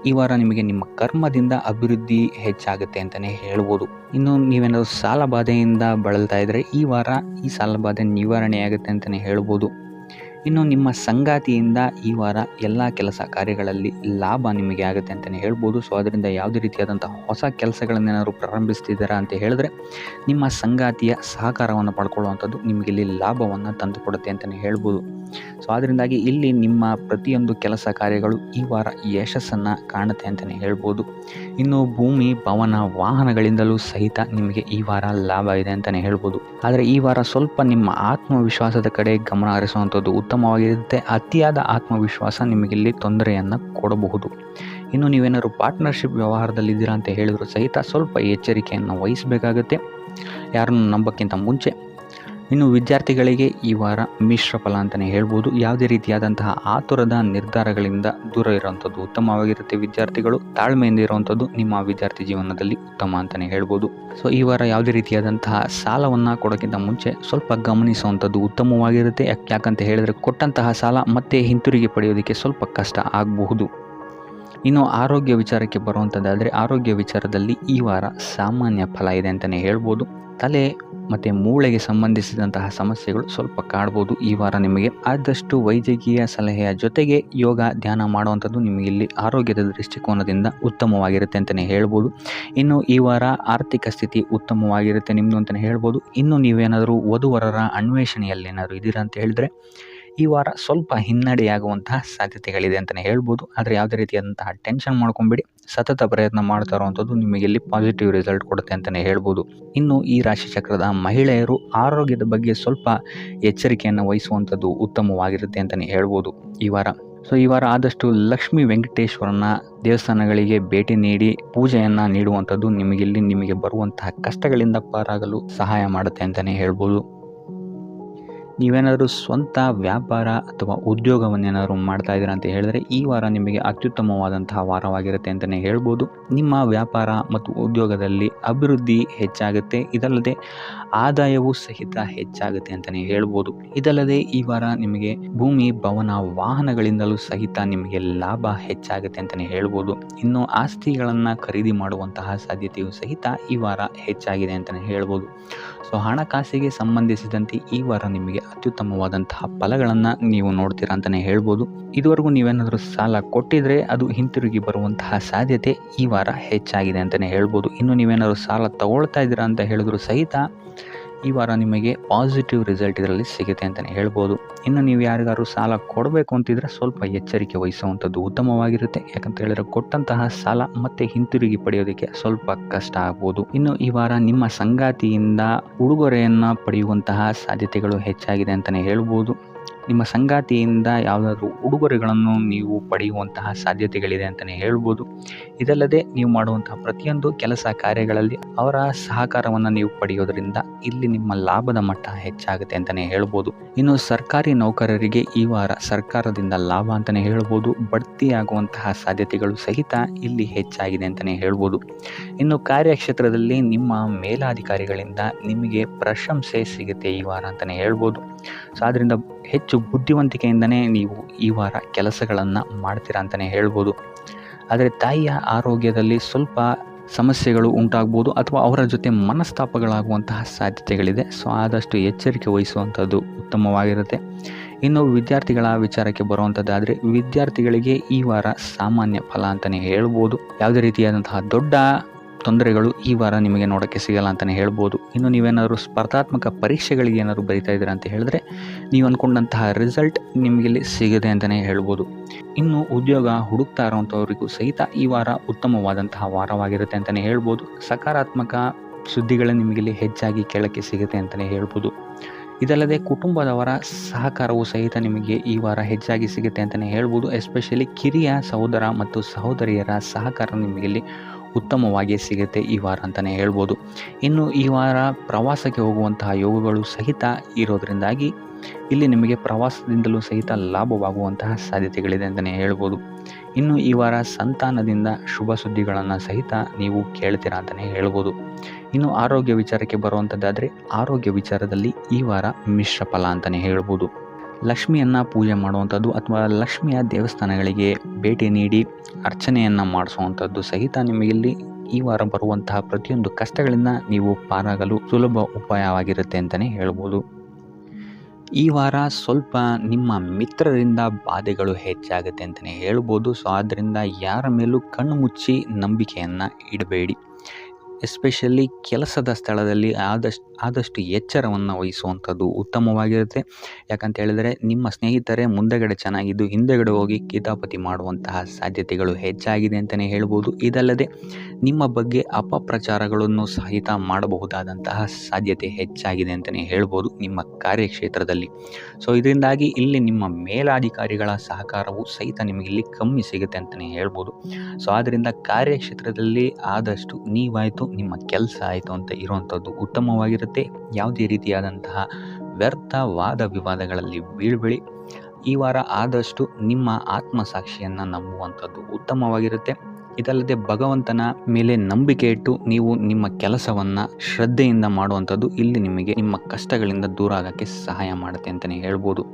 ಈ ವಾರ ನಿಮಗೆ ನಿಮ್ಮ ಕರ್ಮದಿಂದ ಅಭಿವೃದ್ಧಿ ಹೆಚ್ಚಾಗುತ್ತೆ ಅಂತಲೇ ಹೇಳ್ಬೋದು. ಇನ್ನು ನೀವೇನಾದರೂ ಸಾಲ ಬಾಧೆಯಿಂದ ಬಳಲ್ತಾ ಇದ್ದರೆ ಈ ವಾರ ಈ ಸಾಲ ಬಾಧೆ ನಿವಾರಣೆಯಾಗುತ್ತೆ ಅಂತಲೇ ಹೇಳ್ಬೋದು. ಇನ್ನು ನಿಮ್ಮ ಸಂಗಾತಿಯಿಂದ ಈ ವಾರ ಎಲ್ಲ ಕೆಲಸ ಕಾರ್ಯಗಳಲ್ಲಿ ಲಾಭ ನಿಮಗೆ ಆಗುತ್ತೆ ಅಂತಲೇ ಹೇಳ್ಬೋದು. ಸೊ ಅದರಿಂದ ಯಾವುದೇ ರೀತಿಯಾದಂಥ ಹೊಸ ಕೆಲಸಗಳನ್ನೇನಾದ್ರು ಪ್ರಾರಂಭಿಸ್ತಿದ್ದೀರಾ ಅಂತ ಹೇಳಿದ್ರೆ ನಿಮ್ಮ ಸಂಗಾತಿಯ ಸಹಕಾರವನ್ನು ಪಡ್ಕೊಳ್ಳುವಂಥದ್ದು ನಿಮಗೆ ಇಲ್ಲಿ ಲಾಭವನ್ನು ತಂದುಕೊಡುತ್ತೆ ಅಂತಲೇ ಹೇಳ್ಬೋದು. ಸೊ ಅದರಿಂದಾಗಿ ಇಲ್ಲಿ ನಿಮ್ಮ ಪ್ರತಿಯೊಂದು ಕೆಲಸ ಕಾರ್ಯಗಳು ಈ ವಾರ ಯಶಸ್ಸನ್ನು ಕಾಣುತ್ತೆ ಅಂತಲೇ ಹೇಳ್ಬೋದು. ಇನ್ನು ಭೂಮಿ ಭವನ ವಾಹನಗಳಿಂದಲೂ ಸಹಿತ ನಿಮಗೆ ಈ ವಾರ ಲಾಭ ಇದೆ ಅಂತಲೇ ಹೇಳ್ಬೋದು. ಆದರೆ ಈ ವಾರ ಸ್ವಲ್ಪ ನಿಮ್ಮ ಆತ್ಮವಿಶ್ವಾಸದ ಕಡೆ ಗಮನ ಹರಿಸುವಂಥದ್ದು ಉತ್ತಮವಾಗಿರುತ್ತೆ. ಅತಿಯಾದ ಆತ್ಮವಿಶ್ವಾಸ ನಿಮಗಿಲ್ಲಿ ತೊಂದರೆಯನ್ನು ಕೊಡಬಹುದು. ಇನ್ನು ನೀವೇನಾದ್ರು ಪಾರ್ಟ್ನರ್ಶಿಪ್ ವ್ಯವಹಾರದಲ್ಲಿದ್ದೀರಾ ಅಂತ ಹೇಳಿದ್ರು ಸಹಿತ ಸ್ವಲ್ಪ ಎಚ್ಚರಿಕೆಯನ್ನು ವಹಿಸಬೇಕಾಗುತ್ತೆ ಯಾರನ್ನು ನಂಬೋಕ್ಕಿಂತ ಮುಂಚೆ. ಇನ್ನು ವಿದ್ಯಾರ್ಥಿಗಳಿಗೆ ಈ ವಾರ ಮಿಶ್ರ ಫಲ ಅಂತಲೇ ಹೇಳ್ಬೋದು. ಯಾವುದೇ ರೀತಿಯಾದಂತಹ ಆತುರದ ನಿರ್ಧಾರಗಳಿಂದ ದೂರ ಇರುವಂಥದ್ದು ಉತ್ತಮವಾಗಿರುತ್ತೆ. ವಿದ್ಯಾರ್ಥಿಗಳು ತಾಳ್ಮೆಯಿಂದ ಇರುವಂಥದ್ದು ನಿಮ್ಮ ವಿದ್ಯಾರ್ಥಿ ಜೀವನದಲ್ಲಿ ಉತ್ತಮ ಅಂತಲೇ ಹೇಳ್ಬೋದು. ಸೊ ಈ ವಾರ ಯಾವುದೇ ರೀತಿಯಾದಂತಹ ಸಾಲವನ್ನು ಕೊಡೋಕ್ಕಿಂತ ಮುಂಚೆ ಸ್ವಲ್ಪ ಗಮನಿಸುವಂಥದ್ದು ಉತ್ತಮವಾಗಿರುತ್ತೆ. ಯಾಕಂತ ಹೇಳಿದರೆ ಕೊಟ್ಟಂತಹ ಸಾಲ ಮತ್ತೆ ಹಿಂತಿರುಗಿ ಪಡೆಯೋದಕ್ಕೆ ಸ್ವಲ್ಪ ಕಷ್ಟ ಆಗಬಹುದು. ಇನ್ನು ಆರೋಗ್ಯ ವಿಚಾರಕ್ಕೆ ಬರುವಂಥದ್ದಾದರೆ ಆರೋಗ್ಯ ವಿಚಾರದಲ್ಲಿ ಈ ವಾರ ಸಾಮಾನ್ಯ ಫಲ ಇದೆ ಅಂತಲೇ ಹೇಳ್ಬೋದು. ತಲೆ ಮತ್ತು ಮೂಳೆಗೆ ಸಂಬಂಧಿಸಿದಂತಹ ಸಮಸ್ಯೆಗಳು ಸ್ವಲ್ಪ ಕಾಡ್ಬೋದು ಈ ವಾರ ನಿಮಗೆ. ಆದಷ್ಟು ವೈದ್ಯಕೀಯ ಸಲಹೆಯ ಜೊತೆಗೆ ಯೋಗ ಧ್ಯಾನ ಮಾಡುವಂಥದ್ದು ನಿಮಗೆ ಇಲ್ಲಿ ಆರೋಗ್ಯದ ದೃಷ್ಟಿಕೋನದಿಂದ ಉತ್ತಮವಾಗಿರುತ್ತೆ ಅಂತಲೇ ಹೇಳ್ಬೋದು. ಇನ್ನು ಈ ವಾರ ಆರ್ಥಿಕ ಸ್ಥಿತಿ ಉತ್ತಮವಾಗಿರುತ್ತೆ ನಿಮ್ಮದು ಅಂತಲೇ ಹೇಳ್ಬೋದು. ಇನ್ನು ನೀವೇನಾದರೂ ವಧುವರರ ಅನ್ವೇಷಣೆಯಲ್ಲಿ ಏನಾದರೂ ಇದ್ದೀರಾ ಅಂತ ಹೇಳಿದ್ರೆ ಈ ವಾರ ಸ್ವಲ್ಪ ಹಿನ್ನಡೆಯಾಗುವಂತಹ ಸಾಧ್ಯತೆಗಳಿದೆ ಅಂತಲೇ ಹೇಳ್ಬೋದು. ಆದರೆ ಯಾವುದೇ ರೀತಿಯಾದಂತಹ ಟೆನ್ಷನ್ ಮಾಡ್ಕೊಂಬೇಡಿ. ಸತತ ಪ್ರಯತ್ನ ಮಾಡ್ತಾ ಇರುವಂಥದ್ದು ನಿಮಗೆ ಇಲ್ಲಿ ಪಾಸಿಟಿವ್ ರಿಸಲ್ಟ್ ಕೊಡುತ್ತೆ ಅಂತಲೇ ಹೇಳ್ಬೋದು. ಇನ್ನು ಈ ರಾಶಿ ಚಕ್ರದ ಮಹಿಳೆಯರು ಆರೋಗ್ಯದ ಬಗ್ಗೆ ಸ್ವಲ್ಪ ಎಚ್ಚರಿಕೆಯನ್ನು ವಹಿಸುವಂಥದ್ದು ಉತ್ತಮವಾಗಿರುತ್ತೆ ಅಂತಲೇ ಹೇಳ್ಬೋದು ಈ ವಾರ. ಸೊ ಈ ವಾರ ಆದಷ್ಟು ಲಕ್ಷ್ಮೀ ವೆಂಕಟೇಶ್ವರನ ದೇವಸ್ಥಾನಗಳಿಗೆ ಭೇಟಿ ನೀಡಿ ಪೂಜೆಯನ್ನು ನೀಡುವಂಥದ್ದು ನಿಮಗೆ ಬರುವಂತಹ ಕಷ್ಟಗಳಿಂದ ಪಾರಾಗಲು ಸಹಾಯ ಮಾಡುತ್ತೆ ಅಂತಲೇ ಹೇಳ್ಬೋದು. ನೀವೇನಾದರೂ ಸ್ವಂತ ವ್ಯಾಪಾರ ಅಥವಾ ಉದ್ಯೋಗವನ್ನೇನಾದರೂ ಮಾಡ್ತಾ ಇದ್ದೀರಾ ಅಂತ ಹೇಳಿದ್ರೆ ಈ ವಾರ ನಿಮಗೆ ಅತ್ಯುತ್ತಮವಾದಂತಹ ವಾರವಾಗಿರುತ್ತೆ ಅಂತಲೇ ಹೇಳ್ಬೋದು. ನಿಮ್ಮ ವ್ಯಾಪಾರ ಮತ್ತು ಉದ್ಯೋಗದಲ್ಲಿ ಅಭಿವೃದ್ಧಿ ಹೆಚ್ಚಾಗುತ್ತೆ. ಇದಲ್ಲದೆ ಆದಾಯವೂ ಸಹಿತ ಹೆಚ್ಚಾಗುತ್ತೆ ಅಂತಲೇ ಹೇಳ್ಬೋದು. ಇದಲ್ಲದೆ ಈ ವಾರ ನಿಮಗೆ ಭೂಮಿ ಭವನ ವಾಹನಗಳಿಂದಲೂ ಸಹಿತ ನಿಮಗೆ ಲಾಭ ಹೆಚ್ಚಾಗುತ್ತೆ ಅಂತಲೇ ಹೇಳ್ಬೋದು. ಇನ್ನು ಆಸ್ತಿಗಳನ್ನು ಖರೀದಿ ಮಾಡುವಂತಹ ಸಾಧ್ಯತೆಯೂ ಸಹಿತ ಈ ವಾರ ಹೆಚ್ಚಾಗಿದೆ ಅಂತಲೇ ಹೇಳ್ಬೋದು. ಸೊ ಹಣಕಾಸಿಗೆ ಸಂಬಂಧಿಸಿದಂತೆ ಈ ವಾರ ನಿಮಗೆ ಅತ್ಯುತ್ತಮವಾದಂತಹ ಫಲಗಳನ್ನು ನೀವು ನೋಡ್ತೀರಾ ಅಂತಲೇ ಹೇಳ್ಬೋದು. ಇದುವರೆಗೂ ನೀವೇನಾದರೂ ಸಾಲ ಕೊಟ್ಟಿದ್ರೆ ಅದು ಹಿಂತಿರುಗಿ ಬರುವಂತಹ ಸಾಧ್ಯತೆ ಈ ವಾರ ಹೆಚ್ಚಾಗಿದೆ ಅಂತಲೇ ಹೇಳ್ಬೋದು. ಇನ್ನು ನೀವೇನಾದರೂ ಸಾಲ ತಗೊಳ್ತಾ ಇದ್ದೀರಾ ಅಂತ ಹೇಳಿದ್ರು ಸಹಿತ ಈ ವಾರ ನಿಮಗೆ ಪಾಸಿಟಿವ್ ರಿಸಲ್ಟ್ ಇದರಲ್ಲಿ ಸಿಗುತ್ತೆ ಅಂತಲೇ ಹೇಳ್ಬೋದು. ಇನ್ನು ನೀವು ಯಾರಿಗಾದ್ರು ಸಾಲ ಕೊಡಬೇಕು ಅಂತಿದ್ರೆ ಸ್ವಲ್ಪ ಎಚ್ಚರಿಕೆ ವಹಿಸುವಂಥದ್ದು ಉತ್ತಮವಾಗಿರುತ್ತೆ. ಯಾಕಂತ ಹೇಳಿದ್ರೆ ಕೊಟ್ಟಂತಹ ಸಾಲ ಮತ್ತೆ ಹಿಂತಿರುಗಿ ಪಡೆಯೋದಕ್ಕೆ ಸ್ವಲ್ಪ ಕಷ್ಟ ಆಗ್ಬೋದು. ಇನ್ನು ಈ ವಾರ ನಿಮ್ಮ ಸಂಗಾತಿಯಿಂದ ಉಡುಗೊರೆಯನ್ನು ಪಡೆಯುವಂತಹ ಸಾಧ್ಯತೆಗಳು ಹೆಚ್ಚಾಗಿದೆ ಅಂತಲೇ ಹೇಳ್ಬೋದು. ನಿಮ್ಮ ಸಂಗಾತಿಯಿಂದ ಯಾವುದಾದ್ರೂ ಉಡುಗೊರೆಗಳನ್ನು ನೀವು ಪಡೆಯುವಂತಹ ಸಾಧ್ಯತೆಗಳಿದೆ ಅಂತಲೇ ಹೇಳ್ಬೋದು. ಇದಲ್ಲದೆ ನೀವು ಮಾಡುವಂತಹ ಪ್ರತಿಯೊಂದು ಕೆಲಸ ಕಾರ್ಯಗಳಲ್ಲಿ ಅವರ ಸಹಕಾರವನ್ನು ನೀವು ಪಡೆಯೋದ್ರಿಂದ ಇಲ್ಲಿ ನಿಮ್ಮ ಲಾಭದ ಮಟ್ಟ ಹೆಚ್ಚಾಗುತ್ತೆ ಅಂತಲೇ ಹೇಳ್ಬೋದು. ಇನ್ನು ಸರ್ಕಾರಿ ನೌಕರರಿಗೆ ಈ ವಾರ ಸರ್ಕಾರದಿಂದ ಲಾಭ ಅಂತಲೇ ಹೇಳ್ಬೋದು. ಬಡ್ತಿಯಾಗುವಂತಹ ಸಾಧ್ಯತೆಗಳು ಸಹಿತ ಇಲ್ಲಿ ಹೆಚ್ಚಾಗಿದೆ ಅಂತಲೇ ಹೇಳ್ಬೋದು. ಇನ್ನು ಕಾರ್ಯಕ್ಷೇತ್ರದಲ್ಲಿ ನಿಮ್ಮ ಮೇಲಾಧಿಕಾರಿಗಳಿಂದ ನಿಮಗೆ ಪ್ರಶಂಸೆ ಸಿಗುತ್ತೆ ಈ ವಾರ ಅಂತಲೇ ಹೇಳ್ಬೋದು. ಸೊ ಆದ್ದರಿಂದ ಹೆಚ್ಚು ಬುದ್ಧಿವಂತಿಕೆಯಿಂದನೇ ನೀವು ಈ ವಾರ ಕೆಲಸಗಳನ್ನು ಮಾಡ್ತೀರಾ ಅಂತಲೇ ಹೇಳ್ಬೋದು. ಆದರೆ ತಾಯಿಯ ಆರೋಗ್ಯದಲ್ಲಿ ಸ್ವಲ್ಪ ಸಮಸ್ಯೆಗಳು ಉಂಟಾಗ್ಬೋದು ಅಥವಾ ಅವರ ಜೊತೆ ಮನಸ್ತಾಪಗಳಾಗುವಂತಹ ಸಾಧ್ಯತೆಗಳಿದೆ. ಸೊ ಆದಷ್ಟು ಎಚ್ಚರಿಕೆ ವಹಿಸುವಂಥದ್ದು ಉತ್ತಮವಾಗಿರುತ್ತೆ. ಇನ್ನು ವಿದ್ಯಾರ್ಥಿಗಳ ವಿಚಾರಕ್ಕೆ ಬರುವಂಥದ್ದಾದರೆ ವಿದ್ಯಾರ್ಥಿಗಳಿಗೆ ಈ ವಾರ ಸಾಮಾನ್ಯ ಫಲ ಅಂತಲೇ ಹೇಳ್ಬೋದು. ಯಾವುದೇ ರೀತಿಯಾದಂತಹ ದೊಡ್ಡ ತೊಂದರೆಗಳು ಈ ವಾರ ನಿಮಗೆ ನೋಡೋಕ್ಕೆ ಸಿಗಲ್ಲ ಅಂತಲೇ ಹೇಳ್ಬೋದು. ಇನ್ನು ನೀವೇನಾದರೂ ಸ್ಪರ್ಧಾತ್ಮಕ ಪರೀಕ್ಷೆಗಳಿಗೆ ಏನಾದರೂ ಬರಿತಾ ಇದ್ದೀರಾ ಅಂತ ಹೇಳಿದ್ರೆ ನೀವು ಅಂದ್ಕೊಂಡಂತಹ ರಿಸಲ್ಟ್ ನಿಮಗಿಲ್ಲಿ ಸಿಗುತ್ತೆ ಅಂತಲೇ ಹೇಳ್ಬೋದು. ಇನ್ನು ಉದ್ಯೋಗ ಹುಡುಕ್ತಾ ಇರೋವಂಥವ್ರಿಗೂ ಸಹಿತ ಈ ವಾರ ಉತ್ತಮವಾದಂತಹ ವಾರವಾಗಿರುತ್ತೆ ಅಂತಲೇ ಹೇಳ್ಬೋದು. ಸಕಾರಾತ್ಮಕ ಸುದ್ದಿಗಳೇ ನಿಮಗಿಲ್ಲಿ ಹೆಚ್ಚಾಗಿ ಕೇಳೋಕ್ಕೆ ಸಿಗುತ್ತೆ ಅಂತಲೇ ಹೇಳ್ಬೋದು. ಇದಲ್ಲದೆ ಕುಟುಂಬದವರ ಸಹಕಾರವು ಸಹಿತ ನಿಮಗೆ ಈ ವಾರ ಹೆಚ್ಚಾಗಿ ಸಿಗುತ್ತೆ ಅಂತಲೇ ಹೇಳ್ಬೋದು. ಎಸ್ಪೆಷಲಿ ಕಿರಿಯ ಸಹೋದರ ಮತ್ತು ಸಹೋದರಿಯರ ಸಹಕಾರ ನಿಮಗಿಲ್ಲಿ ಉತ್ತಮವಾಗಿ ಸಿಗುತ್ತೆ ಈ ವಾರ ಅಂತಲೇ ಹೇಳ್ಬೋದು. ಇನ್ನು ಈ ವಾರ ಪ್ರವಾಸಕ್ಕೆ ಹೋಗುವಂತಹ ಯೋಗಗಳು ಸಹಿತ ಇರೋದರಿಂದಾಗಿ ಇಲ್ಲಿ ನಿಮಗೆ ಪ್ರವಾಸದಿಂದಲೂ ಸಹಿತ ಲಾಭವಾಗುವಂತಹ ಸಾಧ್ಯತೆಗಳಿದೆ ಅಂತಲೇ ಹೇಳ್ಬೋದು. ಇನ್ನು ಈ ವಾರ ಸಂತಾನದಿಂದ ಶುಭ ಸುದ್ದಿಗಳನ್ನು ಸಹಿತ ನೀವು ಕೇಳ್ತೀರಾ ಅಂತಲೇ ಹೇಳ್ಬೋದು. ಇನ್ನು ಆರೋಗ್ಯ ವಿಚಾರಕ್ಕೆ ಬರುವಂಥದ್ದಾದರೆ ಆರೋಗ್ಯ ವಿಚಾರದಲ್ಲಿ ಈ ವಾರ ಮಿಶ್ರ ಫಲ ಅಂತಲೇ ಹೇಳ್ಬೋದು. ಲಕ್ಷ್ಮಿಯನ್ನು ಪೂಜೆ ಮಾಡುವಂಥದ್ದು ಅಥವಾ ಲಕ್ಷ್ಮಿಯ ದೇವಸ್ಥಾನಗಳಿಗೆ ಭೇಟಿ ನೀಡಿ ಅರ್ಚನೆಯನ್ನು ಮಾಡಿಸುವಂಥದ್ದು ಸಹಿತ ನಿಮಗಿಲ್ಲಿ ಈ ವಾರ ಬರುವಂತಹ ಪ್ರತಿಯೊಂದು ಕಷ್ಟಗಳಿಂದ ನೀವು ಪಾರಾಗಲು ಸುಲಭ ಉಪಾಯವಾಗಿರುತ್ತೆ ಅಂತಲೇ ಹೇಳ್ಬೋದು. ಈ ವಾರ ಸ್ವಲ್ಪ ನಿಮ್ಮ ಮಿತ್ರರಿಂದ ಬಾಧೆಗಳು ಹೆಚ್ಚಾಗುತ್ತೆ ಅಂತಲೇ ಹೇಳ್ಬೋದು. ಸೊ ಆದ್ದರಿಂದ ಯಾರ ಮೇಲೂ ಕಣ್ಣು ಮುಚ್ಚಿ ನಂಬಿಕೆಯನ್ನು ಇಡಬೇಡಿ. ಎಸ್ಪೆಷಲಿ ಕೆಲಸದ ಸ್ಥಳದಲ್ಲಿ ಆದಷ್ಟು ಎಚ್ಚರವನ್ನು ವಹಿಸುವಂಥದ್ದು ಉತ್ತಮವಾಗಿರುತ್ತೆ. ಯಾಕಂತ ಹೇಳಿದರೆ ನಿಮ್ಮ ಸ್ನೇಹಿತರೇ ಮುಂದೆಗಡೆ ಚೆನ್ನಾಗಿದ್ದು ಹಿಂದೆಗಡೆ ಹೋಗಿ ಕಿತಾಪತಿ ಮಾಡುವಂತಹ ಸಾಧ್ಯತೆಗಳು ಹೆಚ್ಚಾಗಿದೆ ಅಂತಲೇ ಹೇಳ್ಬೋದು. ಇದಲ್ಲದೆ ನಿಮ್ಮ ಬಗ್ಗೆ ಅಪಪ್ರಚಾರಗಳನ್ನು ಸಹಿತ ಮಾಡಬಹುದಾದಂತಹ ಸಾಧ್ಯತೆ ಹೆಚ್ಚಾಗಿದೆ ಅಂತಲೇ ಹೇಳ್ಬೋದು ನಿಮ್ಮ ಕಾರ್ಯಕ್ಷೇತ್ರದಲ್ಲಿ. ಸೊ ಇದರಿಂದಾಗಿ ಇಲ್ಲಿ ನಿಮ್ಮ ಮೇಲಾಧಿಕಾರಿಗಳ ಸಹಕಾರವು ಸಹಿತ ನಿಮಗೆ ಇಲ್ಲಿ ಕಮ್ಮಿ ಸಿಗುತ್ತೆ ಅಂತಲೇ ಹೇಳ್ಬೋದು. ಸೊ ಆದ್ದರಿಂದ ಕಾರ್ಯಕ್ಷೇತ್ರದಲ್ಲಿ ಆದಷ್ಟು ನೀವಾಯಿತು ನಿಮ್ಮ ಕೆಲಸ ಆಯಿತು ಅಂತ ಇರುವಂಥದ್ದು ಉತ್ತಮವಾಗಿರುತ್ತೆ. ಯಾವುದೇ ರೀತಿಯಾದಂತಹ ವ್ಯರ್ಥ ವಾದ ವಿವಾದಗಳಲ್ಲಿ ಬೀಳ್ಬೇಡಿ. ಈ ವಾರ ಆದಷ್ಟು ನಿಮ್ಮ ಆತ್ಮಸಾಕ್ಷಿಯನ್ನು ನಂಬುವಂಥದ್ದು ಉತ್ತಮವಾಗಿರುತ್ತೆ. ಇದಲ್ಲದೆ ಭಗವಂತನ ಮೇಲೆ ನಂಬಿಕೆ ಇಟ್ಟು ನೀವು ನಿಮ್ಮ ಕೆಲಸವನ್ನು ಶ್ರದ್ಧೆಯಿಂದ ಮಾಡುವಂಥದ್ದು ಇಲ್ಲಿ ನಿಮಗೆ ನಿಮ್ಮ ಕಷ್ಟಗಳಿಂದ ದೂರ ಆಗೋಕ್ಕೆ ಸಹಾಯ ಮಾಡುತ್ತೆ ಅಂತಲೇ ಹೇಳ್ಬೋದು.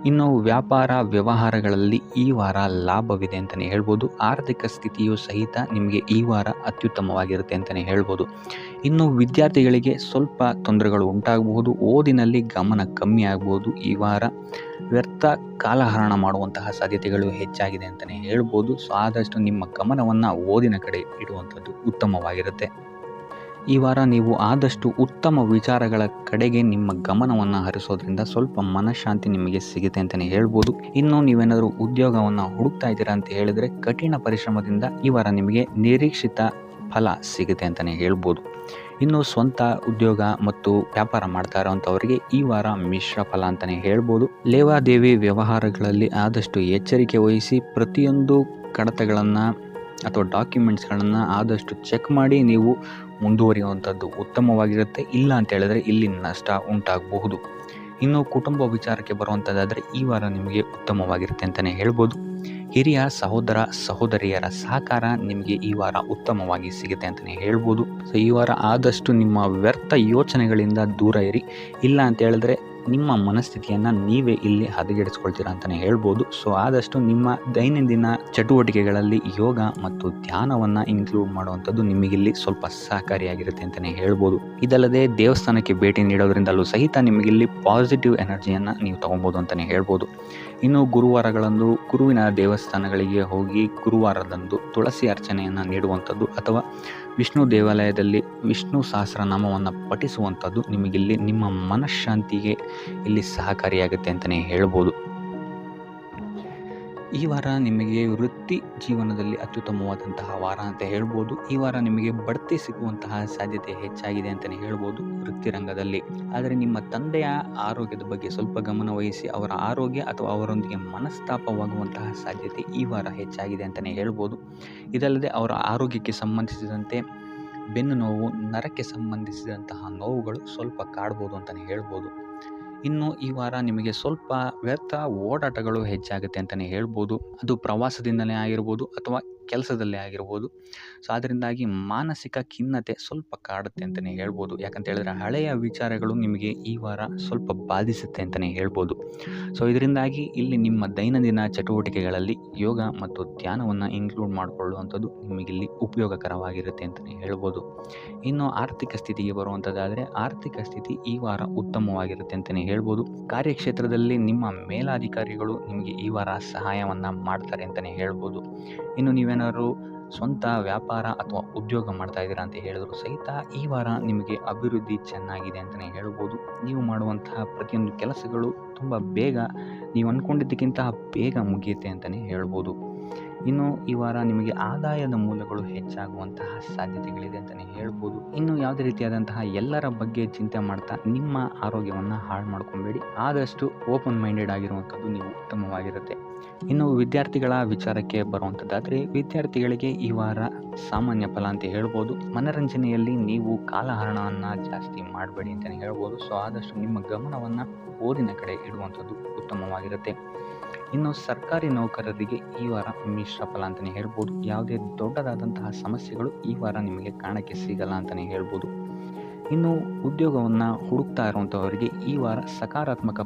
ಇನ್ನು ವ್ಯಾಪಾರ ವ್ಯವಹಾರಗಳಲ್ಲಿ ಈ ವಾರ ಲಾಭವಿದೆ ಅಂತಲೇ ಹೇಳ್ಬೋದು. ಆರ್ಥಿಕ ಸ್ಥಿತಿಯು ಸಹಿತ ನಿಮಗೆ ಈ ವಾರ ಅತ್ಯುತ್ತಮವಾಗಿರುತ್ತೆ ಅಂತಲೇ ಹೇಳ್ಬೋದು. ಇನ್ನು ವಿದ್ಯಾರ್ಥಿಗಳಿಗೆ ಸ್ವಲ್ಪ ತೊಂದರೆಗಳು ಉಂಟಾಗಬಹುದು. ಓದಿನಲ್ಲಿ ಗಮನ ಕಮ್ಮಿ ಆಗ್ಬೋದು. ಈ ವಾರ ವ್ಯರ್ಥ ಕಾಲಹರಣ ಮಾಡುವಂತಹ ಸಾಧ್ಯತೆಗಳು ಹೆಚ್ಚಾಗಿದೆ ಅಂತಲೇ ಹೇಳ್ಬೋದು. ಸೊ ಆದಷ್ಟು ನಿಮ್ಮ ಗಮನವನ್ನು ಓದಿನ ಕಡೆ ಇಡುವಂಥದ್ದು ಉತ್ತಮವಾಗಿರುತ್ತೆ. ಈ ವಾರ ನೀವು ಆದಷ್ಟು ಉತ್ತಮ ವಿಚಾರಗಳ ಕಡೆಗೆ ನಿಮ್ಮ ಗಮನವನ್ನು ಹರಿಸೋದ್ರಿಂದ ಸ್ವಲ್ಪ ಮನಃಶಾಂತಿ ನಿಮಗೆ ಸಿಗುತ್ತೆ ಅಂತಲೇ ಹೇಳ್ಬೋದು. ಇನ್ನು ನೀವೇನಾದರೂ ಉದ್ಯೋಗವನ್ನು ಹುಡುಕ್ತಾ ಇದ್ದೀರಾ ಅಂತ ಹೇಳಿದರೆ ಕಠಿಣ ಪರಿಶ್ರಮದಿಂದ ಈ ವಾರ ನಿಮಗೆ ನಿರೀಕ್ಷಿತ ಫಲ ಸಿಗುತ್ತೆ ಅಂತಲೇ ಹೇಳ್ಬೋದು. ಇನ್ನು ಸ್ವಂತ ಉದ್ಯೋಗ ಮತ್ತು ವ್ಯಾಪಾರ ಮಾಡ್ತಾ ಇರೋವಂಥವರಿಗೆ ಈ ವಾರ ಮಿಶ್ರ ಫಲ ಅಂತಲೇ ಹೇಳ್ಬೋದು. ಲೇವಾದೇವಿ ವ್ಯವಹಾರಗಳಲ್ಲಿ ಆದಷ್ಟು ಎಚ್ಚರಿಕೆ ವಹಿಸಿ ಪ್ರತಿಯೊಂದು ಕಡತಗಳನ್ನು ಅಥವಾ ಡಾಕ್ಯುಮೆಂಟ್ಸ್ಗಳನ್ನು ಆದಷ್ಟು ಚೆಕ್ ಮಾಡಿ ನೀವು ಮುಂದುವರಿಯುವಂಥದ್ದು ಉತ್ತಮವಾಗಿರುತ್ತೆ. ಇಲ್ಲ ಅಂತ ಹೇಳಿದ್ರೆ ಇಲ್ಲಿ ನಷ್ಟ ಉಂಟಾಗಬಹುದು. ಇನ್ನು ಕುಟುಂಬ ವಿಚಾರಕ್ಕೆ ಬರುವಂಥದ್ದಾದರೆ ಈ ವಾರ ನಿಮಗೆ ಉತ್ತಮವಾಗಿರುತ್ತೆ ಅಂತಲೇ ಹೇಳ್ಬೋದು. ಹಿರಿಯ ಸಹೋದರ ಸಹೋದರಿಯರ ಸಹಕಾರ ನಿಮಗೆ ಈ ವಾರ ಉತ್ತಮವಾಗಿ ಸಿಗುತ್ತೆ ಅಂತಲೇ ಹೇಳ್ಬೋದು. ಸೊ ಈ ವಾರ ಆದಷ್ಟು ನಿಮ್ಮ ವ್ಯರ್ಥ ಯೋಚನೆಗಳಿಂದ ದೂರ ಇರಿ. ಇಲ್ಲ ಅಂತ ಹೇಳಿದ್ರೆ ನಿಮ್ಮ ಮನಸ್ಥಿತಿಯನ್ನು ನೀವೇ ಇಲ್ಲಿ ಹದಗೆಡಿಸ್ಕೊಳ್ತೀರಾ ಅಂತಲೇ ಹೇಳ್ಬೋದು. ಸೊ ಆದಷ್ಟು ನಿಮ್ಮ ದೈನಂದಿನ ಚಟುವಟಿಕೆಗಳಲ್ಲಿ ಯೋಗ ಮತ್ತು ಧ್ಯಾನವನ್ನು ಇನ್ಕ್ಲೂಡ್ ಮಾಡುವಂಥದ್ದು ನಿಮಗಿಲ್ಲಿ ಸ್ವಲ್ಪ ಸಹಕಾರಿಯಾಗಿರುತ್ತೆ ಅಂತಲೇ ಹೇಳ್ಬೋದು. ಇದಲ್ಲದೆ ದೇವಸ್ಥಾನಕ್ಕೆ ಭೇಟಿ ನೀಡೋದ್ರಿಂದಲೂ ಸಹಿತ ನಿಮಗಿಲ್ಲಿ ಪಾಸಿಟಿವ್ ಎನರ್ಜಿಯನ್ನು ನೀವು ತೊಗೊಬೋದು ಅಂತಲೇ ಹೇಳ್ಬೋದು. ಇನ್ನು ಗುರುವಾರಗಳಂದು ಗುರುವಿನ ದೇವಸ್ಥಾನಗಳಿಗೆ ಹೋಗಿ ಗುರುವಾರದಂದು ತುಳಸಿ ಅರ್ಚನೆಯನ್ನು ನೀಡುವಂಥದ್ದು ಅಥವಾ ವಿಷ್ಣು ದೇವಾಲಯದಲ್ಲಿ ವಿಷ್ಣು ಸಹಸ್ರನಾಮವನ್ನು ಪಠಿಸುವಂಥದ್ದು ನಿಮಗಿಲ್ಲಿ ನಿಮ್ಮ ಮನಃಶಾಂತಿಗೆ ಇಲ್ಲಿ ಸಹಕಾರಿಯಾಗುತ್ತೆ ಅಂತಲೇ ಹೇಳ್ಬೋದು. ಈ ವಾರ ನಿಮಗೆ ವೃತ್ತಿ ಜೀವನದಲ್ಲಿ ಅತ್ಯುತ್ತಮವಾದಂತಹ ವಾರ ಅಂತ ಹೇಳ್ಬೋದು. ಈ ವಾರ ನಿಮಗೆ ಬಡ್ತಿ ಸಿಗುವಂತಹ ಸಾಧ್ಯತೆ ಹೆಚ್ಚಾಗಿದೆ ಅಂತಲೇ ಹೇಳ್ಬೋದು ವೃತ್ತಿ ರಂಗದಲ್ಲಿ. ಆದರೆ ನಿಮ್ಮ ತಂದೆಯ ಆರೋಗ್ಯದ ಬಗ್ಗೆ ಸ್ವಲ್ಪ ಗಮನ ವಹಿಸಿ ಅವರ ಆರೋಗ್ಯ ಅಥವಾ ಅವರೊಂದಿಗೆ ಮನಸ್ತಾಪವಾಗುವಂತಹ ಸಾಧ್ಯತೆ ಈ ವಾರ ಹೆಚ್ಚಾಗಿದೆ ಅಂತಲೇ ಹೇಳ್ಬೋದು. ಇದಲ್ಲದೆ ಅವರ ಆರೋಗ್ಯಕ್ಕೆ ಸಂಬಂಧಿಸಿದಂತೆ ಬೆನ್ನು ನೋವು, ನರಕ್ಕೆ ಸಂಬಂಧಿಸಿದಂತಹ ನೋವುಗಳು ಸ್ವಲ್ಪ ಕಾಡ್ಬೋದು ಅಂತಲೇ ಹೇಳ್ಬೋದು. ಇನ್ನು ಈ ವಾರ ನಿಮಗೆ ಸ್ವಲ್ಪ ವ್ಯರ್ಥ ಓಡಾಟಗಳು ಹೆಚ್ಚಾಗುತ್ತೆ ಅಂತಲೇ ಹೇಳ್ಬೋದು. ಅದು ಪ್ರವಾಸದಿಂದಲೇ ಆಗಿರ್ಬೋದು ಅಥವಾ ಕೆಲಸದಲ್ಲೇ ಆಗಿರ್ಬೋದು. ಸೊ ಅದರಿಂದಾಗಿ ಮಾನಸಿಕ ಖಿನ್ನತೆ ಸ್ವಲ್ಪ ಕಾಡುತ್ತೆ ಅಂತಲೇ ಹೇಳ್ಬೋದು. ಯಾಕಂತ ಹೇಳಿದ್ರೆ ಹಳೆಯ ವಿಚಾರಗಳು ನಿಮಗೆ ಈ ವಾರ ಸ್ವಲ್ಪ ಬಾಧಿಸುತ್ತೆ ಅಂತಲೇ ಹೇಳ್ಬೋದು. ಸೊ ಇದರಿಂದಾಗಿ ಇಲ್ಲಿ ನಿಮ್ಮ ದೈನಂದಿನ ಚಟುವಟಿಕೆಗಳಲ್ಲಿ ಯೋಗ ಮತ್ತು ಧ್ಯಾನವನ್ನು ಇನ್ಕ್ಲೂಡ್ ಮಾಡಿಕೊಳ್ಳುವಂಥದ್ದು ನಿಮಗಿಲ್ಲಿ ಉಪಯೋಗಕರವಾಗಿರುತ್ತೆ ಅಂತಲೇ ಹೇಳ್ಬೋದು. ಇನ್ನು ಆರ್ಥಿಕ ಸ್ಥಿತಿಗೆ ಬರುವಂಥದ್ದಾದರೆ ಆರ್ಥಿಕ ಸ್ಥಿತಿ ಈ ವಾರ ಉತ್ತಮವಾಗಿರುತ್ತೆ ಅಂತಲೇ ಹೇಳ್ಬೋದು. ಕಾರ್ಯಕ್ಷೇತ್ರದಲ್ಲಿ ನಿಮ್ಮ ಮೇಲಾಧಿಕಾರಿಗಳು ನಿಮಗೆ ಈ ವಾರ ಸಹಾಯವನ್ನು ಮಾಡ್ತಾರೆ ಅಂತಲೇ ಹೇಳ್ಬೋದು. ಇನ್ನು ನೀವೇನಾದ್ರು ಸ್ವಂತ ವ್ಯಾಪಾರ ಅಥವಾ ಉದ್ಯೋಗ ಮಾಡ್ತಾ ಇದ್ದೀರಾ ಅಂತ ಹೇಳಿದ್ರು ಸಹಿತ ಈ ವಾರ ನಿಮಗೆ ಅಭಿವೃದ್ಧಿ ಚೆನ್ನಾಗಿದೆ ಅಂತಲೇ ಹೇಳ್ಬೋದು. ನೀವು ಮಾಡುವಂತಹ ಪ್ರತಿಯೊಂದು ಕೆಲಸಗಳು ತುಂಬ ಬೇಗ ನೀವು ಅಂದ್ಕೊಂಡಿದ್ದಕ್ಕಿಂತ ಬೇಗ ಮುಗಿಯುತ್ತೆ ಅಂತಲೇ ಹೇಳ್ಬೋದು. ಇನ್ನು ಈ ವಾರ ನಿಮಗೆ ಆದಾಯದ ಮೂಲಗಳು ಹೆಚ್ಚಾಗುವಂತಹ ಸಾಧ್ಯತೆಗಳಿದೆ ಅಂತಲೇ ಹೇಳ್ಬೋದು. ಇನ್ನು ಯಾವುದೇ ರೀತಿಯಾದಂತಹ ಎಲ್ಲರ ಬಗ್ಗೆ ಚಿಂತೆ ಮಾಡ್ತಾ ನಿಮ್ಮ ಆರೋಗ್ಯವನ್ನು ಹಾಳು ಮಾಡ್ಕೊಬೇಡಿ. ಆದಷ್ಟು ಓಪನ್ ಮೈಂಡೆಡ್ ಆಗಿರುವಂಥದ್ದು ನೀವು ಉತ್ತಮವಾಗಿರುತ್ತೆ. ಇನ್ನು ವಿದ್ಯಾರ್ಥಿಗಳ ವಿಚಾರಕ್ಕೆ ಬರುವಂಥದ್ದಾದರೆ ವಿದ್ಯಾರ್ಥಿಗಳಿಗೆ ಈ ವಾರ ಸಾಮಾನ್ಯ ಫಲ ಅಂತ ಹೇಳ್ಬೋದು. ಮನರಂಜನೆಯಲ್ಲಿ ನೀವು ಕಾಲಹರಣವನ್ನು ಜಾಸ್ತಿ ಮಾಡಬೇಡಿ ಅಂತಲೇ ಹೇಳ್ಬೋದು. ಸೊ ಆದಷ್ಟು ನಿಮ್ಮ ಗಮನವನ್ನು ಓದಿನ ಕಡೆ ಇಡುವಂಥದ್ದು ಉತ್ತಮವಾಗಿರುತ್ತೆ. ಇನ್ನು ಸರ್ಕಾರಿ ನೌಕರರಿಗೆ ಈ ವಾರ ಮಿಶ್ರ ಫಲ ಅಂತಲೇ ಹೇಳ್ಬೋದು. ಯಾವುದೇ ದೊಡ್ಡದಾದಂತಹ ಸಮಸ್ಯೆಗಳು ಈ ವಾರ ನಿಮಗೆ ಕಾಣಕ್ಕೆ ಸಿಗಲ್ಲ ಅಂತಲೇ ಹೇಳ್ಬೋದು. ಇನ್ನು ಉದ್ಯೋಗವನ್ನು ಹುಡುಕ್ತಾ ಇರುವಂಥವರಿಗೆ ಈ ವಾರ ಸಕಾರಾತ್ಮಕ